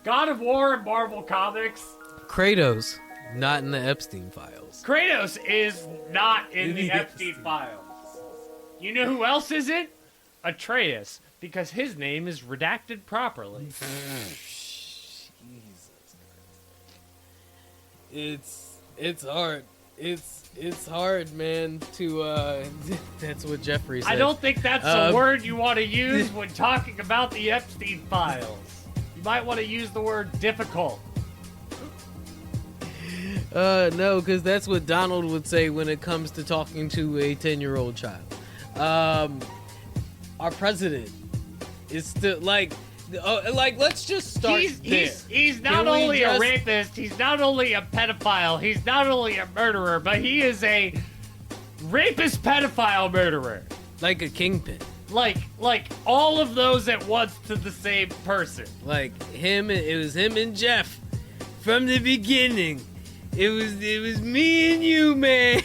God of War and Marvel Comics. Kratos, not in the Epstein files. Kratos is not in the Epstein files. You know who else isn't? Atreus, because his name is redacted properly. Jesus Christ. It's hard. It's hard, man, to, that's what Jeffrey said. I don't think that's a word you want to use when talking about the Epstein files. You might want to use the word difficult. No, because that's what Donald would say when it comes to talking to a 10-year-old child. Our president is still like let's just start there. He's not only a rapist, he's not only a pedophile, he's not only a murderer, but he is a rapist pedophile murderer. Like a kingpin. Like all of those at once to the same person. Like it was him and Jeff from the beginning. It was me and you, man.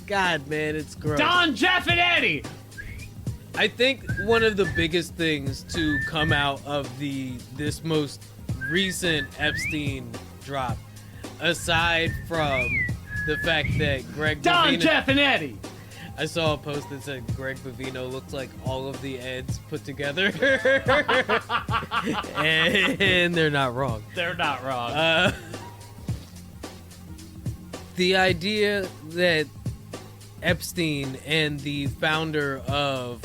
God, man, it's gross. Don, Jeff, and Eddie. I think one of the biggest things to come out of this most recent Epstein drop, aside from the fact that Don, Jeff, and Eddie. I saw a post that said Greg Bavino looks like all of the Eds put together. And they're not wrong. They're not wrong. The idea that Epstein and the founder of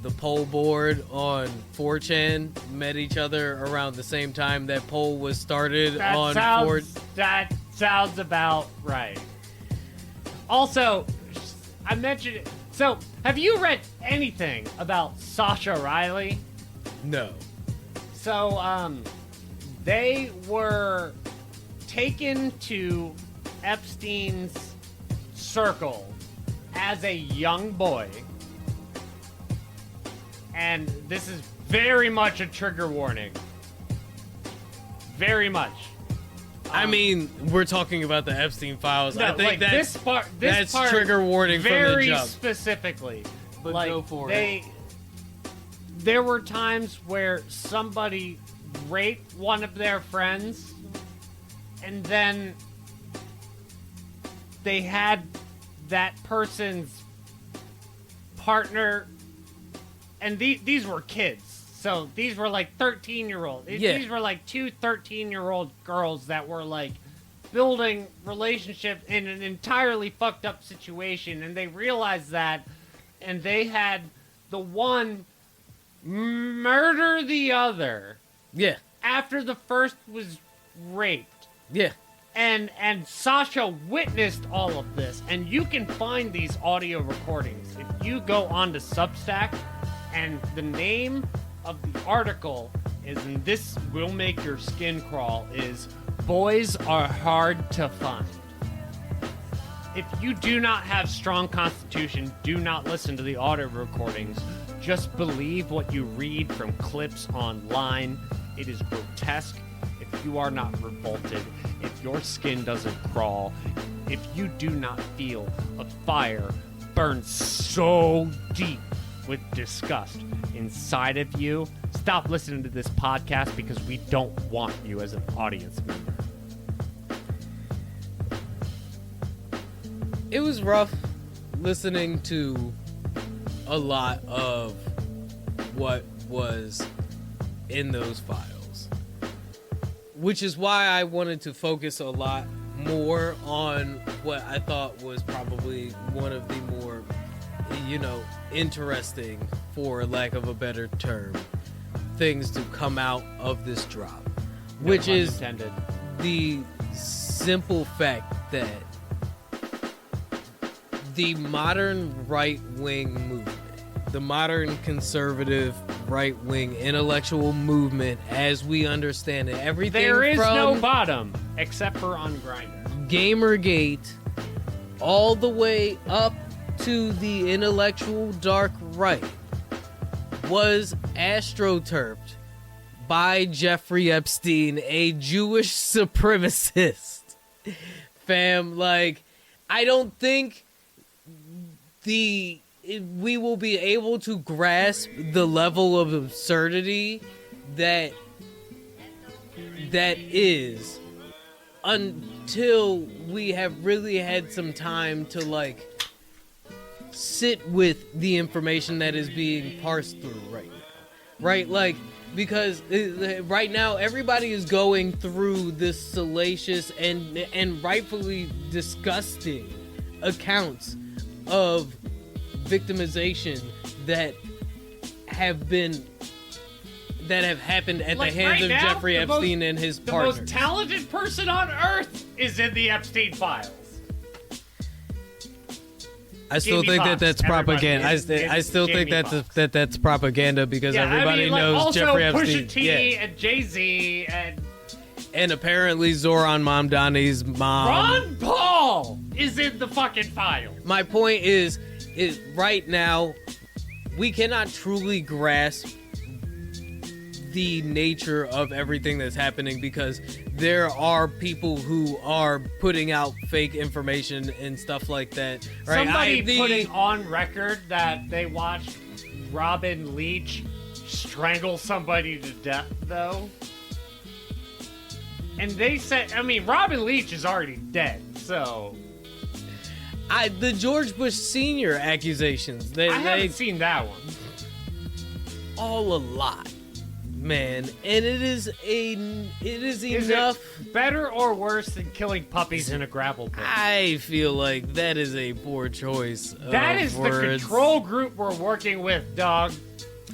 the poll board on 4chan met each other around the same time that poll was started on 4chan. That sounds about right. Also, I mentioned it. So, have you read anything about Sasha Riley? No. So, they were taken to Epstein's circle as a young boy. And this is very much a trigger warning. Very much. I mean, we're talking about the Epstein files. No, I think like that's this part trigger warning from the very jump. specifically. But like, go for it. There were times where somebody raped one of their friends, and then they had that person's partner, and these were kids. So these were like 13-year-olds. Yeah. These were like two 13-year-old girls that were like building relationships in an entirely fucked up situation, and they realized that, and they had the one murder the other. Yeah. After the first was raped. Yeah. And Sasha witnessed all of this, and you can find these audio recordings if you go onto Substack, and the name of the article is, and this will make your skin crawl, is Boys Are Hard to Find. If you do not have strong constitution, do not listen to the audio recordings. Just believe what you read from clips online. It is grotesque. If you are not revolted, if your skin doesn't crawl, if you do not feel a fire burn so deep with disgust inside of you, stop listening to this podcast, because we don't want you as an audience member. It was rough listening to a lot of what was in those files, which is why I wanted to focus a lot more on what I thought was probably one of the more, interesting, for lack of a better term, things to come out of this drop, which is the simple fact that the modern right-wing movement, the modern conservative right-wing intellectual movement as we understand it, everything there is from no bottom except for on Grindr, Gamergate, all the way up to the intellectual dark right, was astroturfed by Jeffrey Epstein, a Jewish supremacist. Fam, I don't think we will be able to grasp the level of absurdity that is until we have really had some time to sit with the information that is being parsed through right now, right? Because right now everybody is going through this salacious and rightfully disgusting accounts of victimization that have happened at the hands of Jeffrey Epstein and his partners. The most talented person on earth is in the Epstein files. I still think that that's propaganda. I still think that's propaganda because everybody knows also Jeffrey Epstein. Pusha T and Jay-Z and apparently Zoran Mamdani's mom. Ron Paul is in the fucking file. My point is right now we cannot truly grasp the nature of everything that's happening because there are people who are putting out fake information and stuff like that. Right? Somebody putting on record that they watched Robin Leach strangle somebody to death, though. And they said, Robin Leach is already dead, so... the George Bush Sr. accusations. I haven't seen that one. All a lot. Man, and it is enough. It better or worse than killing puppies in a gravel pit? I feel like that is a poor choice. That is the control group we're working with, dog.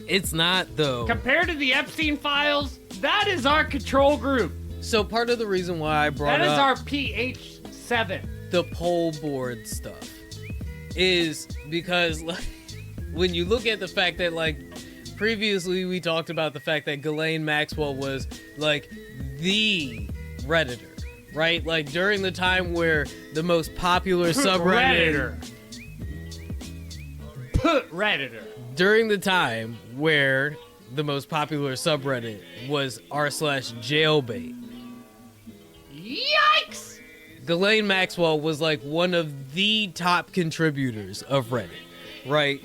It's not, though. Compared to the Epstein files, that is our control group. So part of the reason why I brought up... That is our PH7. The poll board stuff is because like, when you look at the fact that like previously we talked about the fact that Ghislaine Maxwell was like the Redditor, right? Like during the time where the most popular subreddit Redditor. During the time where the most popular subreddit was r/jailbait. Yikes! Ghislaine Maxwell was like one of the top contributors of Reddit, right?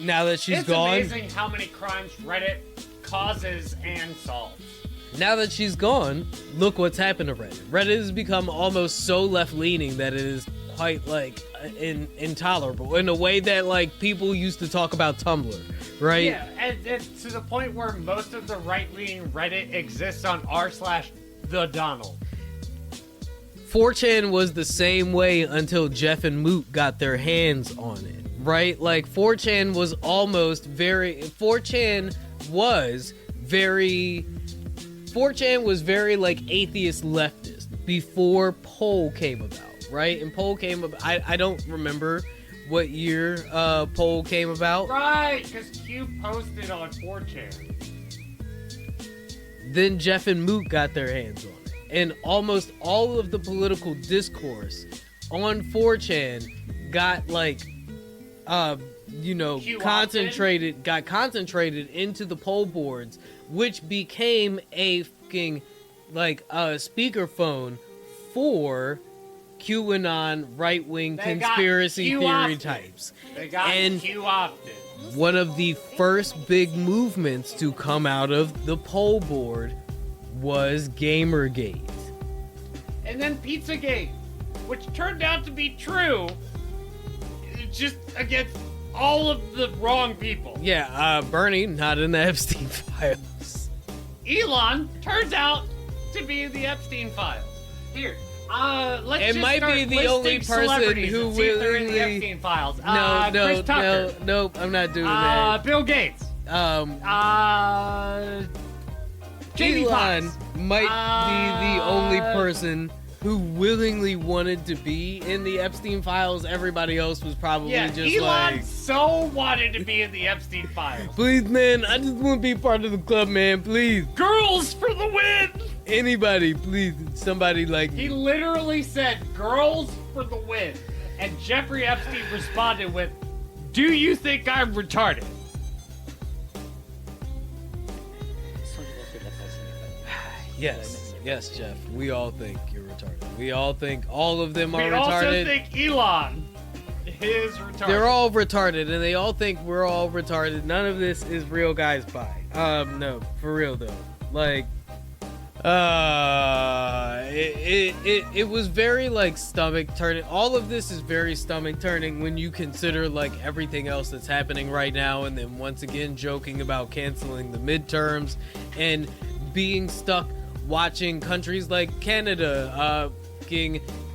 Now that she's gone... It's amazing how many crimes Reddit causes and solves. Now that she's gone, look what's happened to Reddit. Reddit has become almost so left-leaning that it is quite, like, intolerable. In a way that, like, people used to talk about Tumblr, right? Yeah, and to the point where most of the right-leaning Reddit exists on r/TheDonald. 4chan was the same way until Jeff and Moot got their hands on it, right? Like, 4chan was almost very... 4chan was very, like, atheist leftist before Poll came about, right? And Poll came about... I don't remember what year Poll came about. Right, because Q posted on 4chan. Then Jeff and Moot got their hands on it. And almost all of the political discourse on 4chan got, like, concentrated into the poll boards, which became a fucking, like, speakerphone for QAnon right-wing conspiracy theory types. They got Q-opted. One of the first big movements to come out of the poll board was Gamergate. And then Pizzagate, which turned out to be true, just against all of the wrong people. Yeah, Bernie, not in the Epstein files. Elon turns out to be in the Epstein files. Here, let's it just might start be the only person who see if they're in the willingly... Epstein files. No, Chris Tucker. nope, I'm not doing that. Bill Gates. Jamie Elon Foxx. might be the only person who willingly wanted to be in the Epstein files. Everybody else was probably just Elon like... so wanted to be in the Epstein files. Please, man, I just want to be part of the club, man, please. Girls for the win! Anybody, please, somebody like... He literally said, girls for the win. And Jeffrey Epstein responded with, do you think I'm retarded? Yes, Jeff. We all think you're retarded. We all think all of them are retarded. We also think Elon is retarded. They're all retarded, and they all think we're all retarded. None of this is real guys pie. No, for real though. Like, it was very like stomach turning. All of this is very stomach turning when you consider like everything else that's happening right now, and then once again joking about canceling the midterms and being stuck watching countries like Canada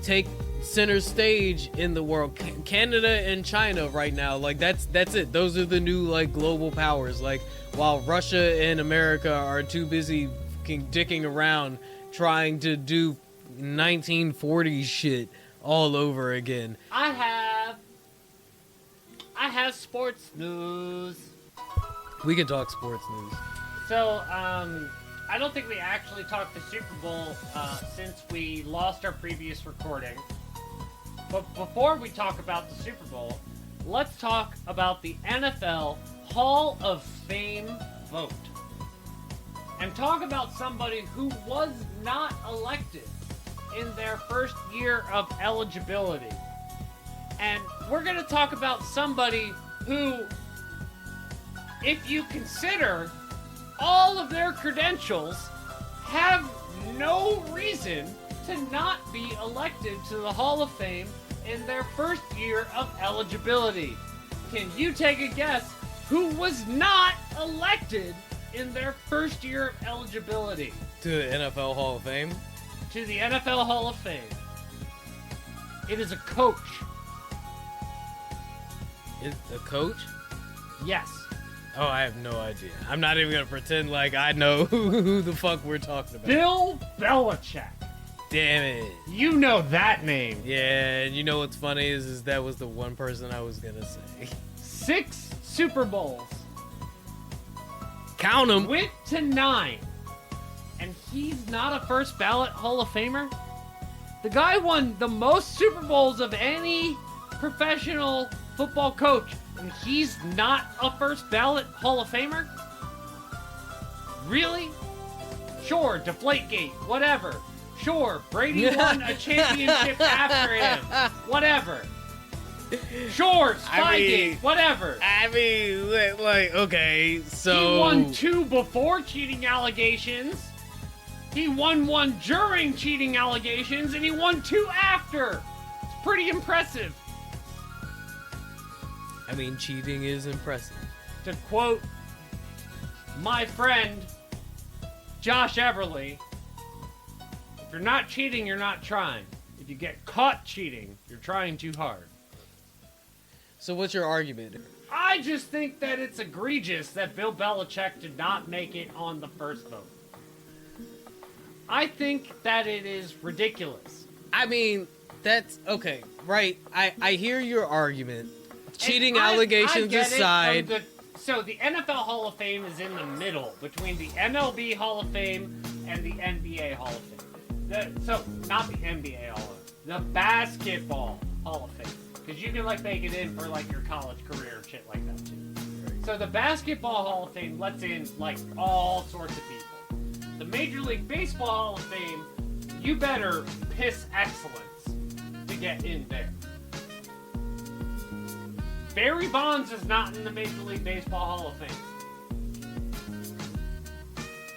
take center stage in the world. Canada and China right now, like that's it. Those are the new like global powers. Like while Russia and America are too busy dicking around trying to do 1940s shit all over again. I have sports news. We can talk sports news. So, I don't think we actually talked the Super Bowl since we lost our previous recording. But before we talk about the Super Bowl, let's talk about the NFL Hall of Fame vote. And talk about somebody who was not elected in their first year of eligibility. And we're going to talk about somebody who, if you consider all of their credentials, have no reason to not be elected to the Hall of Fame in their first year of eligibility. Can you take a guess who was not elected in their first year of eligibility? To the NFL Hall of Fame? To the NFL Hall of Fame. It is a coach. Is a coach? Yes. Oh, I have no idea. I'm not even going to pretend like I know who the fuck we're talking about. Bill Belichick. Damn it. You know that name. Yeah, and you know what's funny is that was the one person I was going to say. 6 Super Bowls. Count them. Went to 9. And he's not a first ballot Hall of Famer? The guy won the most Super Bowls of any professional football coach, and he's not a first ballot Hall of Famer? Really? Sure, Deflategate, whatever. Sure, Brady won a championship after him. Whatever. Sure, Spygate, whatever. I mean, like, okay, so... He won 2 before cheating allegations. He won 1 during cheating allegations, and he won 2 after. It's pretty impressive. I mean, cheating is impressive. To quote my friend, Josh Everly, if you're not cheating, you're not trying. If you get caught cheating, you're trying too hard. So what's your argument? I just think that it's egregious that Bill Belichick did not make it on the first vote. I think that it is ridiculous. I mean, that's okay, right? I hear your argument. Cheating I allegations get it aside. So the NFL Hall of Fame is in the middle between the MLB Hall of Fame and the NBA Hall of Fame. So not the NBA Hall of Fame, the Basketball Hall of Fame, because you can like make it in for like your college career and shit like that too. So the Basketball Hall of Fame lets in like all sorts of people. The Major League Baseball Hall of Fame, you better piss excellence to get in there. Barry Bonds is not in the Major League Baseball Hall of Fame.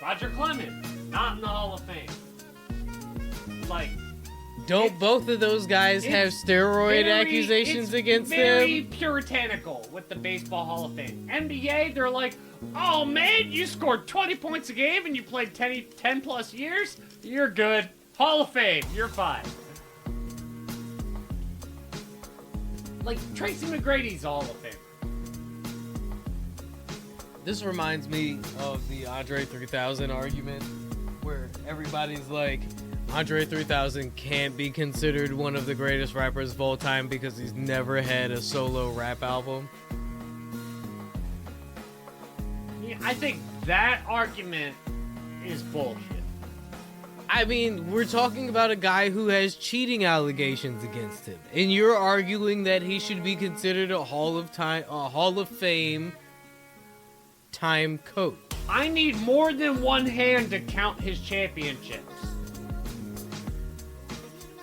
Roger Clemens, not in the Hall of Fame. Like, don't both of those guys have steroid accusations against them? It's very puritanical with the Baseball Hall of Fame. NBA, they're like, oh man, you scored 20 points a game and you played 10 plus years? You're good. Hall of Fame, you're fine. Like, Tracy McGrady's Hall of Fame. This reminds me of the Andre 3000 argument, where everybody's like, Andre 3000 can't be considered one of the greatest rappers of all time because he's never had a solo rap album. Yeah, I think that argument is bullshit. I mean, we're talking about a guy who has cheating allegations against him, and you're arguing that he should be considered a Hall of Fame time coach. I need more than one hand to count his championships.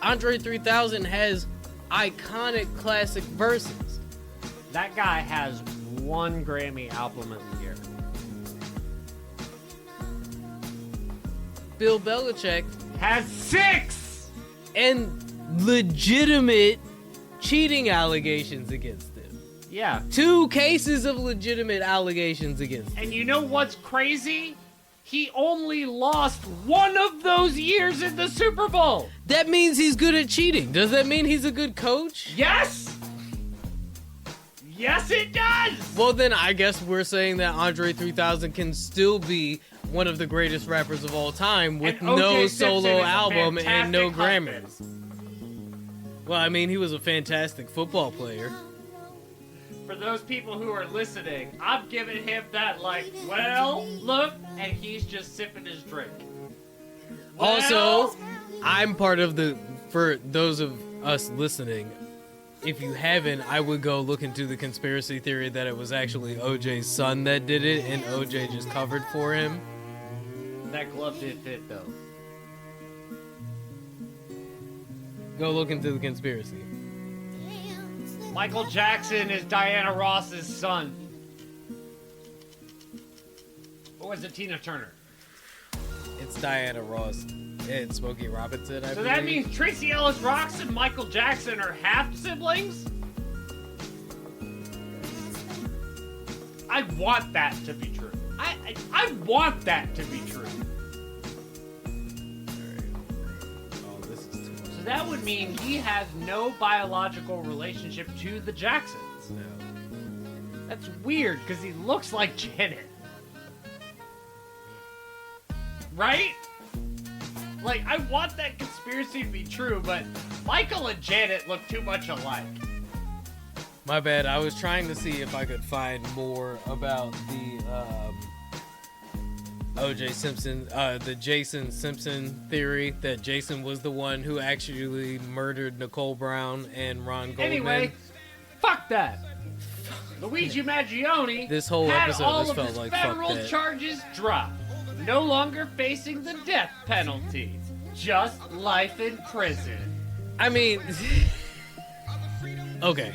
Andre 3000 has iconic classic verses. That guy has 1 Grammy album of the year. Bill Belichick Has 6! and legitimate cheating allegations against him. Yeah. 2 cases of legitimate allegations against him. And you know what's crazy? He only lost 1 of those years in the Super Bowl. That means he's good at cheating. Does that mean he's a good coach? Yes! Yes, it does! Well, then I guess we're saying that Andre 3000 can still be one of the greatest rappers of all time with And O.J. no Simpson solo is a album and no fantastic Grammys. Well, I mean, he was a fantastic football player. For those people who are listening, I'm giving him that, like, well, look, and he's just sipping his drink. Also, I'm part of for those of us listening, if you haven't, I would go look into the conspiracy theory that it was actually OJ's son that did it, and OJ just covered for him. That glove did fit, though. Go look into the conspiracy. Michael Jackson is Diana Ross's son. Or was it Tina Turner? It's Diana Ross and Smokey Robinson, I So believe. that means Tracy Ellis Ross and Michael Jackson are half siblings? I want that to be true. I want that to be true. Oh, this is too much. So that would mean he has no biological relationship to the Jacksons. No. That's weird because he looks like Janet. Right? Like, I want that conspiracy to be true, but Michael and Janet look too much alike. My bad. I was trying to see if I could find more about the O.J. Simpson, the Jason Simpson theory that Jason was the one who actually murdered Nicole Brown and Ron Goldman. Anyway, fuck that. Luigi Maggioni This whole had episode all has of felt his like federal fuck that. charges dropped. No longer facing the death penalty. Just life in prison. I mean, okay.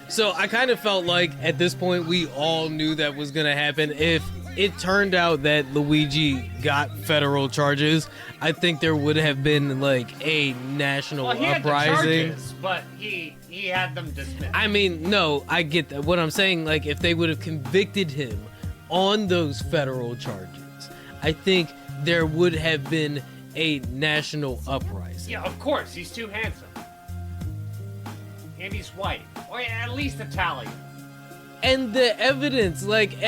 So I kind of felt like at this point we all knew that was going to happen. If it turned out that Luigi got federal charges, I think there would have been like a national Well, he had the uprising. charges, but he had them dismissed. I mean, no, I get that. What I'm saying, like, if they would have convicted him on those federal charges, I think there would have been a national uprising. Yeah, of course. He's too handsome. And he's white. Or at least Italian. And the evidence, like,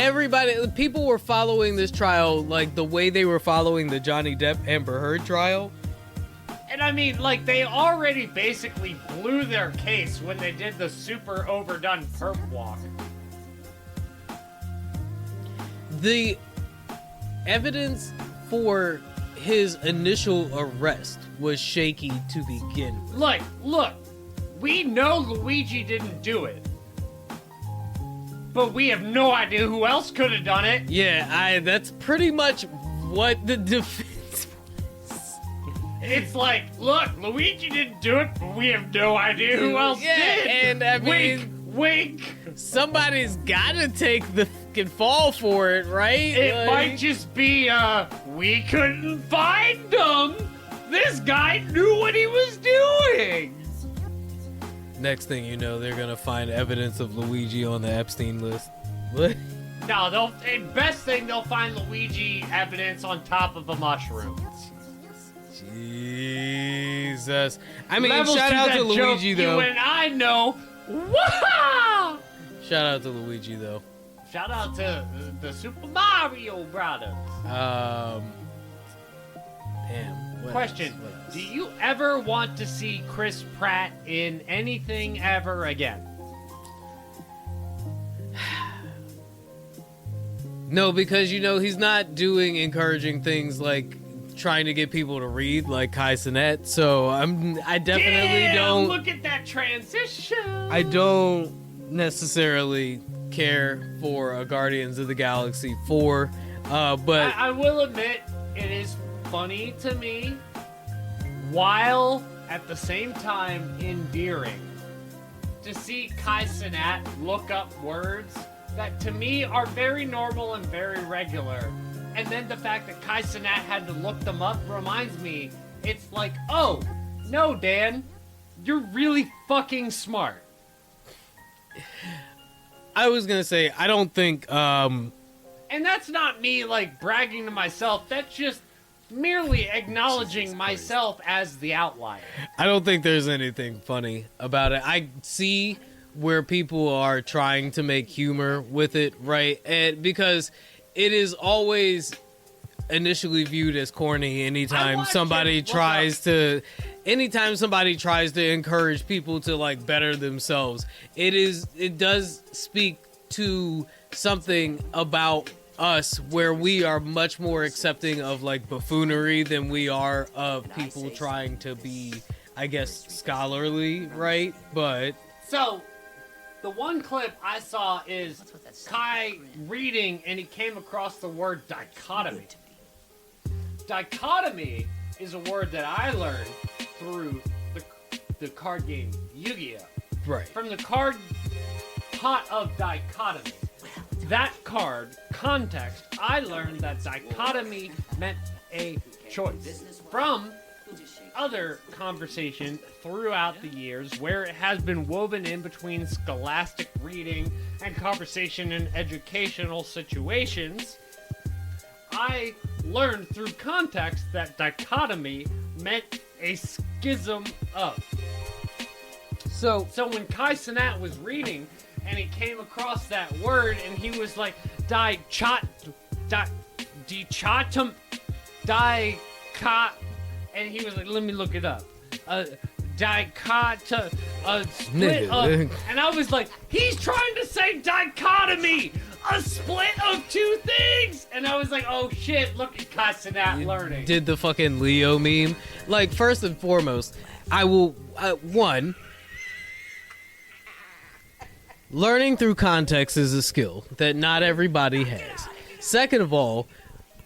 people were following this trial like the way they were following the Johnny Depp Amber Heard trial. And I mean, like, they already basically blew their case when they did the super overdone perp walk. The evidence for his initial arrest was shaky to begin with. Like, look, we know Luigi didn't do it. But we have no idea who else could have done it. Yeah, that's pretty much what the defense was. It's like, look, Luigi didn't do it, but we have no idea who else Yeah, did. and I wink, mean, wink. somebody's gotta take the fucking fall for it, right? It Like, might just be, we couldn't find him. This guy knew what he was doing. Next thing you know, they're gonna find evidence of Luigi on the Epstein list. What? No, best thing, they'll find Luigi evidence on top of a mushroom. Jesus. I mean, Levels shout out that to joke Luigi, though. You and I know. Wah! Shout out to Luigi, though. Shout out to the Super Mario Brothers. Damn. What Question: else? What else? Do you ever want to see Chris Pratt in anything ever again? No, because, he's not doing encouraging things like trying to get people to read like Kai Cenat, so I definitely Damn, don't. Look at that transition. I don't necessarily care for a Guardians of the Galaxy 4, but I will admit, it is funny to me, while at the same time endearing, to see Kai Cenat look up words that to me are very normal and very regular. And then the fact that Kai Cenat had to look them up reminds me, it's like, oh, no, Dan, you're really fucking smart. I was gonna say, I don't think, And that's not me, like, bragging to myself. That's just merely acknowledging myself as the outlier. I don't think there's anything funny about it. I see where people are trying to make humor with it, right? And because it is always initially viewed as corny anytime watch somebody it. tries to encourage people to like better themselves. It does speak to something about us where we are much more accepting of like buffoonery than we are of people trying to be, I guess, scholarly, right? But So, the one clip I saw is Kai reading, and he came across the word dichotomy. Dichotomy is a word that I learned through the card game Yu-Gi-Oh! right. From the card Pot of Dichotomy. That card, context, I learned that dichotomy meant a choice. From other conversation throughout the years where it has been woven in between scholastic reading and conversation in educational situations, I learned through context that dichotomy meant a schism of. So when Kai Cenat was reading and he came across that word and he was like, and he was like, let me look it up. Split of, and I was like, he's trying to say dichotomy, a split of two things, and I was like, oh shit, look at Kai Cenat learning. Did the fucking Leo meme. Like, first and foremost, I will, one, learning through context is a skill that not everybody has. Second of all,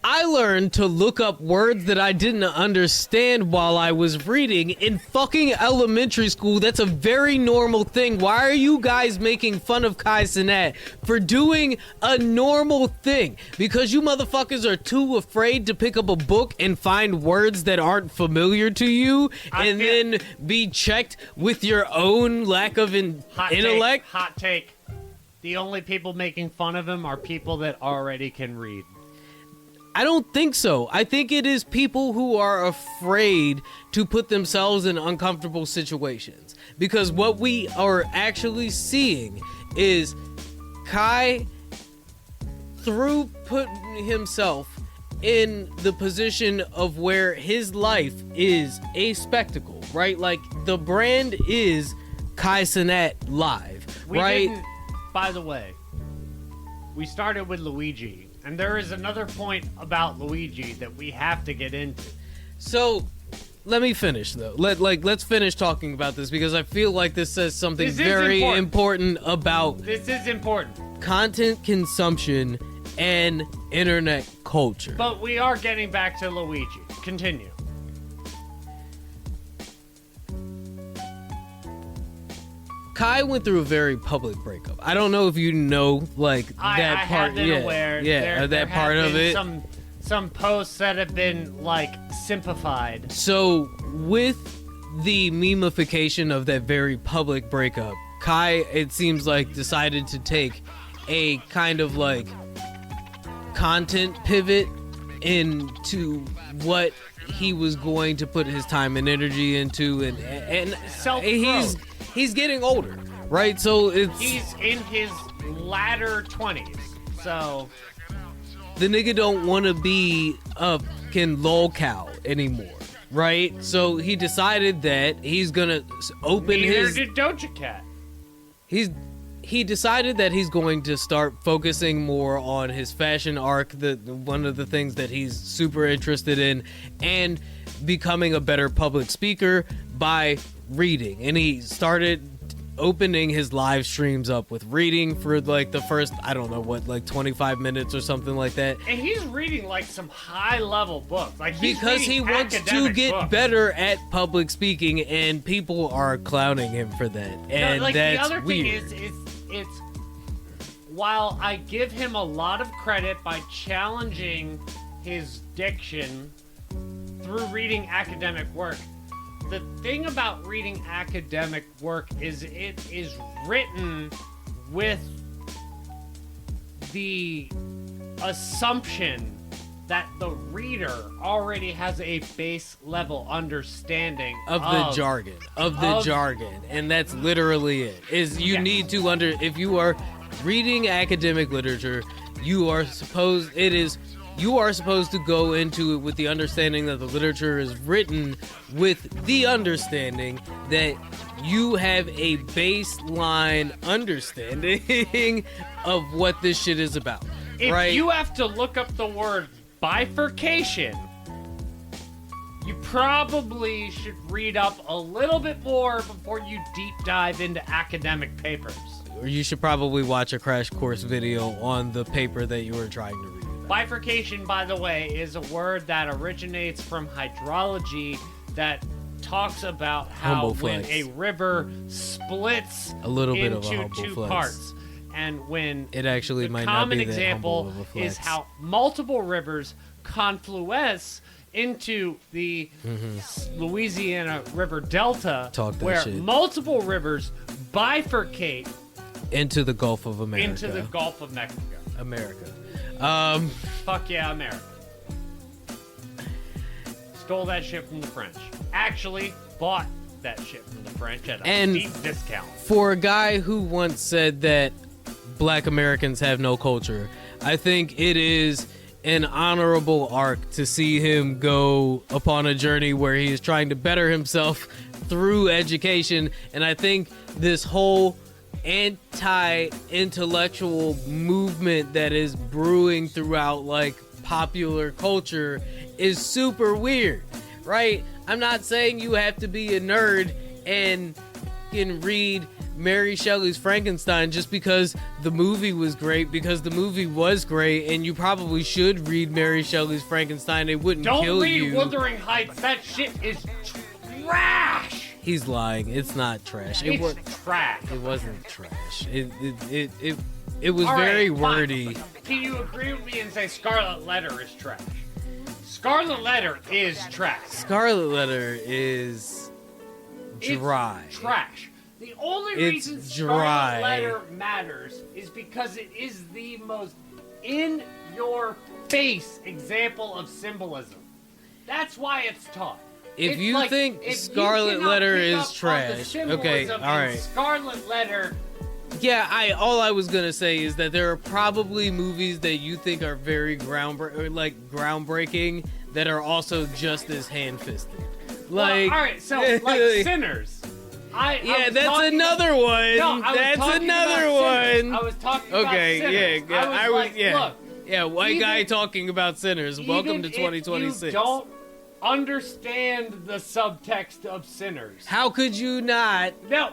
I learned to look up words that I didn't understand while I was reading in fucking elementary school. That's a very normal thing. Why are you guys making fun of Kai Cenat for doing a normal thing? Because you motherfuckers are too afraid to pick up a book and find words that aren't familiar to you and then be checked with your own lack of intellect? Hot take. The only people making fun of him are people that already can read. I don't think so. I think it is people who are afraid to put themselves in uncomfortable situations. Because what we are actually seeing is Kai, through putting himself in the position of where his life is a spectacle, right? Like, the brand is Kai Cenat Live, right? By the way, we started with Luigi. And there is another point about Luigi that we have to get into. So, let me finish though. Let's finish talking about this because I feel like this says something very important about this is important. Content consumption and internet culture. But we are getting back to Luigi. Continue. Kai went through a very public breakup. I don't know if you know, like, that I part. Have been aware. Yeah, that part of it. Some posts that have been, like, simplified. So, with the memification of that very public breakup, Kai, it seems like, decided to take a kind of, like, content pivot into what he was going to put his time and energy into, and he's getting older, right? So he's in his latter 20s, so the nigga don't want to be a fucking lolcow anymore, right? So he decided that he's gonna open his. Neither did Doja Cat. He decided that he's going to start focusing more on his fashion arc, one of the things that he's super interested in, and becoming a better public speaker by reading. And he started opening his live streams up with reading for like the first, I don't know what, like 25 minutes or something like that. And he's reading like some high level books. Like because he wants to get better at public speaking, and people are clowning him for that. And no, like, that's the other weird. thing is it's while I give him a lot of credit by challenging his diction through reading academic work, the thing about reading academic work is it is written with the assumption that the reader already has a base level understanding of the jargon, and that's literally it. Is you need to if you are reading academic literature, you are supposed, it is you are supposed to go into it with the understanding that the literature is written with the understanding that you have a baseline understanding of what this shit is about. If right? you have to look up the word bifurcation, you probably should read up a little bit more before you deep dive into academic papers. Or you should probably watch a crash course video on the paper that you were trying to read about. Bifurcation, by the way, is a word that originates from hydrology that talks about how Humble when flex. a river splits A little bit into of a humble two flex. parts. And when It actually the might not common be that example humble of a flex. is how multiple rivers confluence into the Louisiana River Delta, Talk that where shit. multiple rivers bifurcate into the Gulf of America. into the Gulf of Mexico. America. Fuck yeah, America. Stole that shit from the French. Actually, bought that shit from the French at a And steep discount. For a guy who once said that Black Americans have no culture, I think it is an honorable arc to see him go upon a journey where he is trying to better himself through education. And I think this whole anti-intellectual movement that is brewing throughout like popular culture is super weird, right? I'm not saying you have to be a nerd and can read Mary Shelley's Frankenstein just because the movie was great, because the movie was great, and you probably should read Mary Shelley's Frankenstein. It wouldn't Don't kill read you. Wuthering Heights. That shit is trash. He's lying. It's not trash. It Trash. wasn't trash. It was All very right, fine. wordy. Can you agree with me and say Scarlet Letter is trash? Scarlet Letter is trash. Scarlet Letter is dry. It's trash. The only It's reason dry. Scarlet Letter matters is because it is the most in-your-face example of symbolism. That's why it's taught. If It's you like, think if you Scarlet cannot Letter pick is up on the trash, okay, symbolism all in right. Scarlet Letter. Yeah, all I was gonna say is that there are probably movies that you think are very groundbreaking that are also just as hand-fisted. Like, Well, all right, so like Sinners. Yeah, was that's talking another one. No, I was That's talking another about Sinners. one. I was talking Okay, about Sinners. yeah, I was like, look, yeah, white guy even- talking about sinners. Welcome to even 2026. If you don't understand the subtext of Sinners. How could you not? No.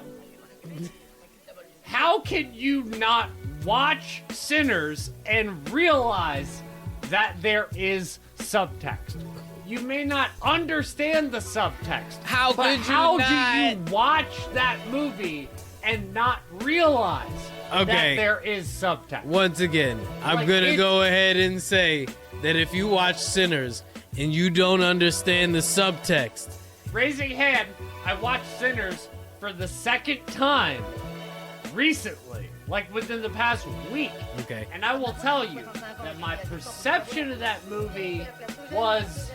How can you not watch Sinners and realize that there is subtext? You may not understand the subtext. How but could you how not? do you watch that movie and not realize that Okay. there is subtext? Once again, I'm Like, gonna it's- go ahead and say that if you watch Sinners and you don't understand the subtext, Raising hand, I watched Sinners for the second time recently, like within the past week. okay. And I will tell you that my perception of that movie was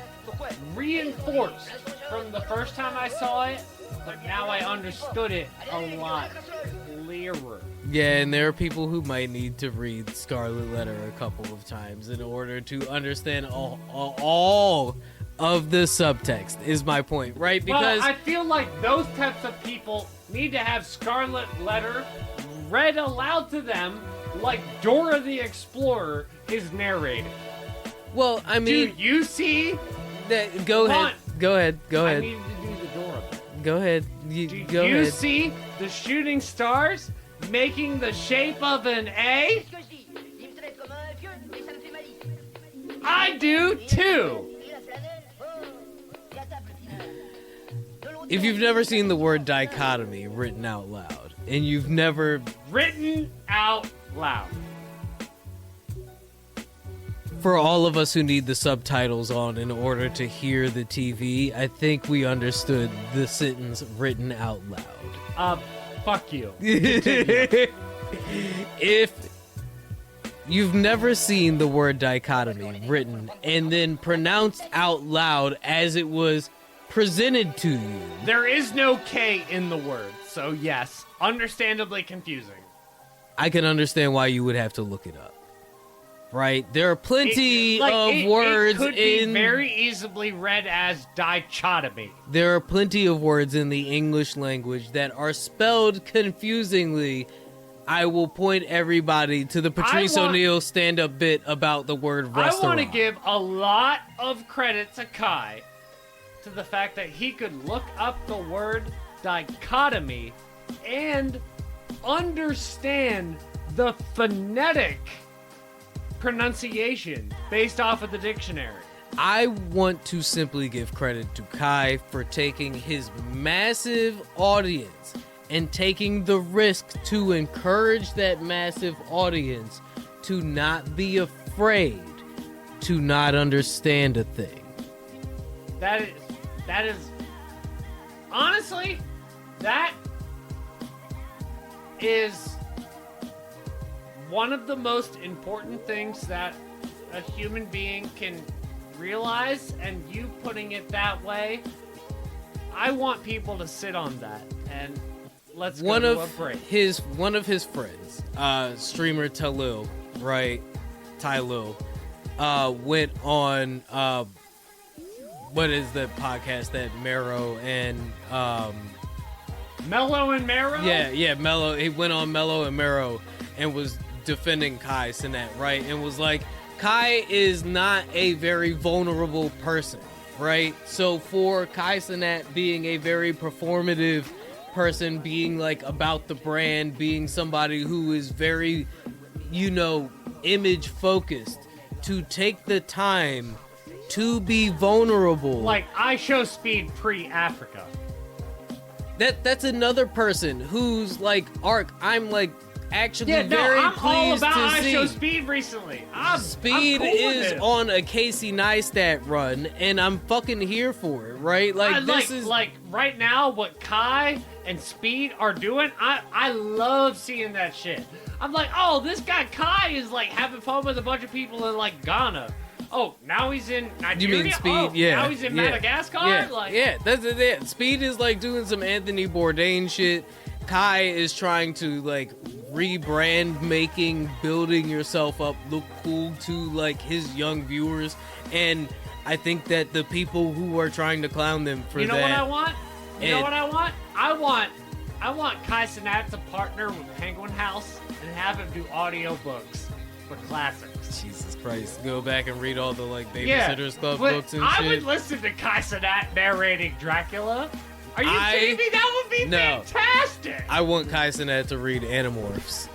reinforced from the first time I saw it, but now I understood it a lot clearer. Yeah, and there are people who might need to read Scarlet Letter a couple of times in order to understand all of the subtext, is my point, right? Because Well, I feel like those types of people need to have Scarlet Letter read aloud to them like Dora the Explorer is narrating. well, I Do mean, you see? go Come ahead, go ahead, go I ahead, needed to do the Dora bit. go ahead, Do go you ahead. see the shooting stars making the shape of an A? I do too. If you've never seen the word dichotomy written out loud, and you've never, Written out loud. for all of us who need the subtitles on in order to hear the TV, I think we understood the sentence written out loud. Fuck you. If you've never seen the word dichotomy written and then pronounced out loud as it was presented to you, There is no K in the word, so yes, understandably confusing. I can understand why you would have to look it up. right? There are plenty of It words could be very easily read as dichotomy. There are plenty of words in the English language that are spelled confusingly. I will point everybody to the Patrice O'Neal stand-up bit about the word restaurant. I want to give a lot of credit to Kai to the fact that he could look up the word dichotomy and understand the phonetic pronunciation based off of the dictionary. I want to simply give credit to Kai for taking his massive audience and taking the risk to encourage that massive audience to not be afraid to not understand a thing. That is honestly, that is one of the most important things that a human being can realize, and you putting it that way, I want people to sit on that. And let's go to a break. One of his friends, streamer Tylil, right? Tylil, went on what is the podcast that Mero and Mello and Mero? Yeah, Mello. He went on Mello and Mero and was defending Kai Cenat, right? And was like, Kai is not a very vulnerable person, right? So for Kai Cenat being a very performative person, being like about the brand, being somebody who is very, image focused, to take the time to be vulnerable. Like I Show Speed pre-Africa. That's another person who's like, I'm like actually I'm pleased all about to I see. Show Speed recently. Speed I'm cool is with it. on a Casey Neistat run, and I'm fucking here for it, right? Like right now, what Kai and Speed are doing, I love seeing that shit. I'm like, oh, this guy Kai is like having fun with a bunch of people in like Ghana. Oh, now he's in Nigeria. You mean Speed? Oh, yeah. Now he's in Madagascar. That's it. Speed is like doing some Anthony Bourdain shit. Kai is trying to like rebrand, building yourself up, look cool to like his young viewers, and I think that the people who are trying to clown them for that. You know what I want? I want Kai Cenat to partner with Penguin House and have him do audiobooks for classics. Jesus Christ. Go back and read all the like Babysitter's Club books and I shit. would listen to Kai Cenat narrating Dracula. Are you kidding me? That would be fantastic. I want Kai Cenat to read Animorphs.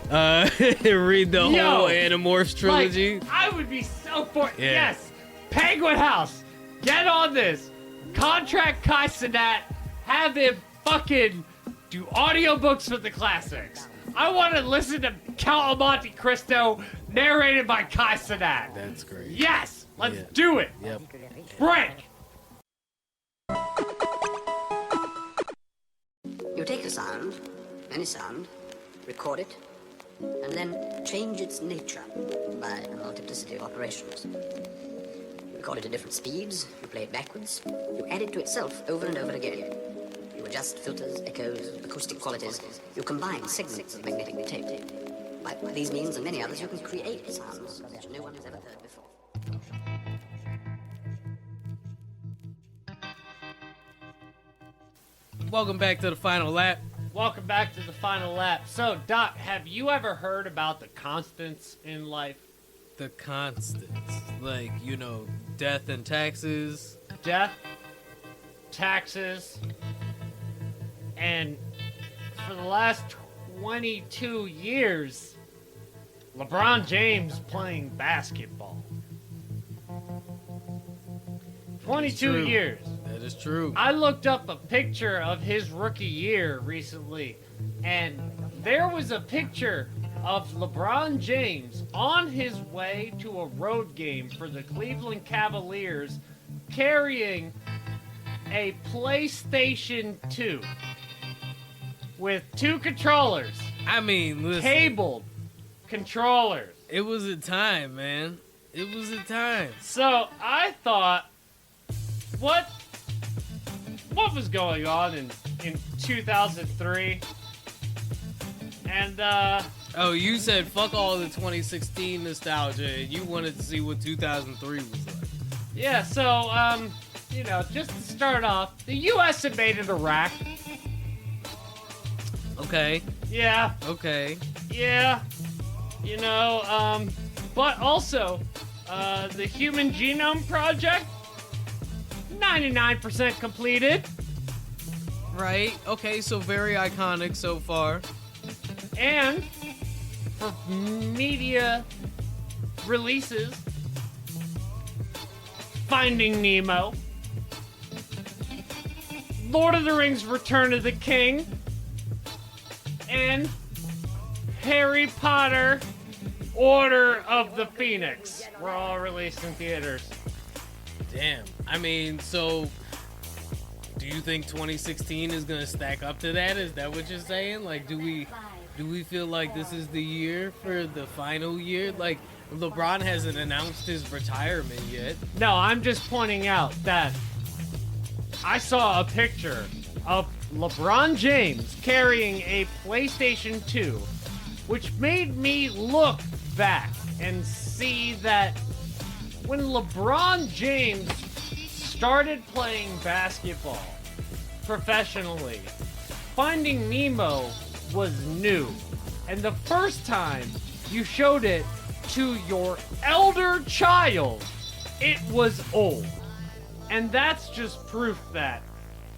Read the whole Animorphs trilogy. Like, I would be so for Yeah. Yes. Penguin House. Get on this. Contract Kai Cenat. Have him fucking do audiobooks for the classics. I want to listen to Count of Monte Cristo narrated by Kai Cenat. That's great. Yes. Let's do it. Yep. Break. You take a sound, any sound, record it, and then change its nature by a multiplicity of operations. You record it at different speeds, you play it backwards, you add it to itself over and over again. You adjust filters, echoes, acoustic qualities, you combine segments of magnetic tape. By these means and many others, you can create sounds that no one has ever heard before. Welcome back to the final lap. Welcome back to the final lap. So, Doc, have you ever heard about the constants in life? The constants, like, death and taxes. Death, taxes, and for the last 22 years, LeBron James playing basketball. 22 years. That is true. I looked up a picture of his rookie year recently, and there was a picture of LeBron James on his way to a road game for the Cleveland Cavaliers carrying a PlayStation 2 with two controllers. I mean, listen. Cabled controllers. It was a time, man. It was a time. So I thought, what was going on in 2003? And Oh, you said fuck all the 2016 nostalgia, and you wanted to see what 2003 was like. Yeah, so, just to start off, the U.S. invaded Iraq. Okay. Yeah. Okay. Yeah. But also, the Human Genome Project, 99% completed. Right. Okay, so very iconic so far. And for media releases, Finding Nemo, Lord of the Rings Return of the King, and Harry Potter Order of the Phoenix were all released in theaters. Damn. I mean, so do you think 2016 is gonna stack up to that? Is that what you're saying? Like, do we feel like this is the year for the final year? Like, LeBron hasn't announced his retirement yet. No, I'm just pointing out that I saw a picture of LeBron James carrying a PlayStation 2, which made me look back and see that when LeBron James started playing basketball professionally, Finding Nemo was new. And the first time you showed it to your elder child, it was old. And that's just proof that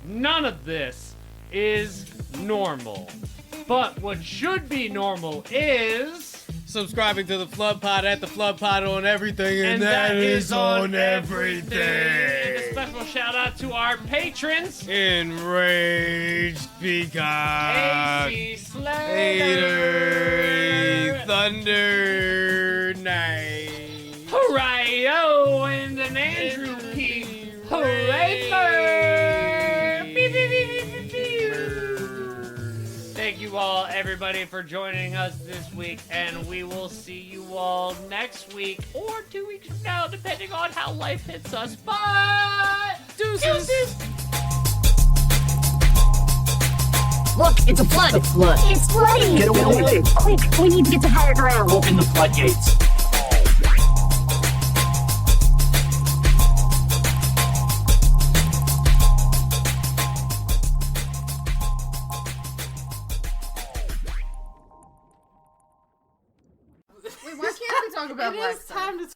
none of this is normal. But what should be normal is Subscribing to the Flood Pod at the Flood Pod on everything, and that is on everything. And a everything. special shout out to our patrons: Enraged Peacock, AC Slater, Hater, Thunder Knight, Hooray-o, and an Andrew P. Hooray-fer! Beep, beep, beep, beep, beep, beep. Thank you all, everybody, for joining us this week, and we will see you all next week or 2 weeks from now, depending on how life hits us. Bye! Deuces. Look, it's a flood. It's flood. It's flooding. Get away. Quick, we need to get to higher ground. Open the floodgates. Wait, why can't we talk about black stuff?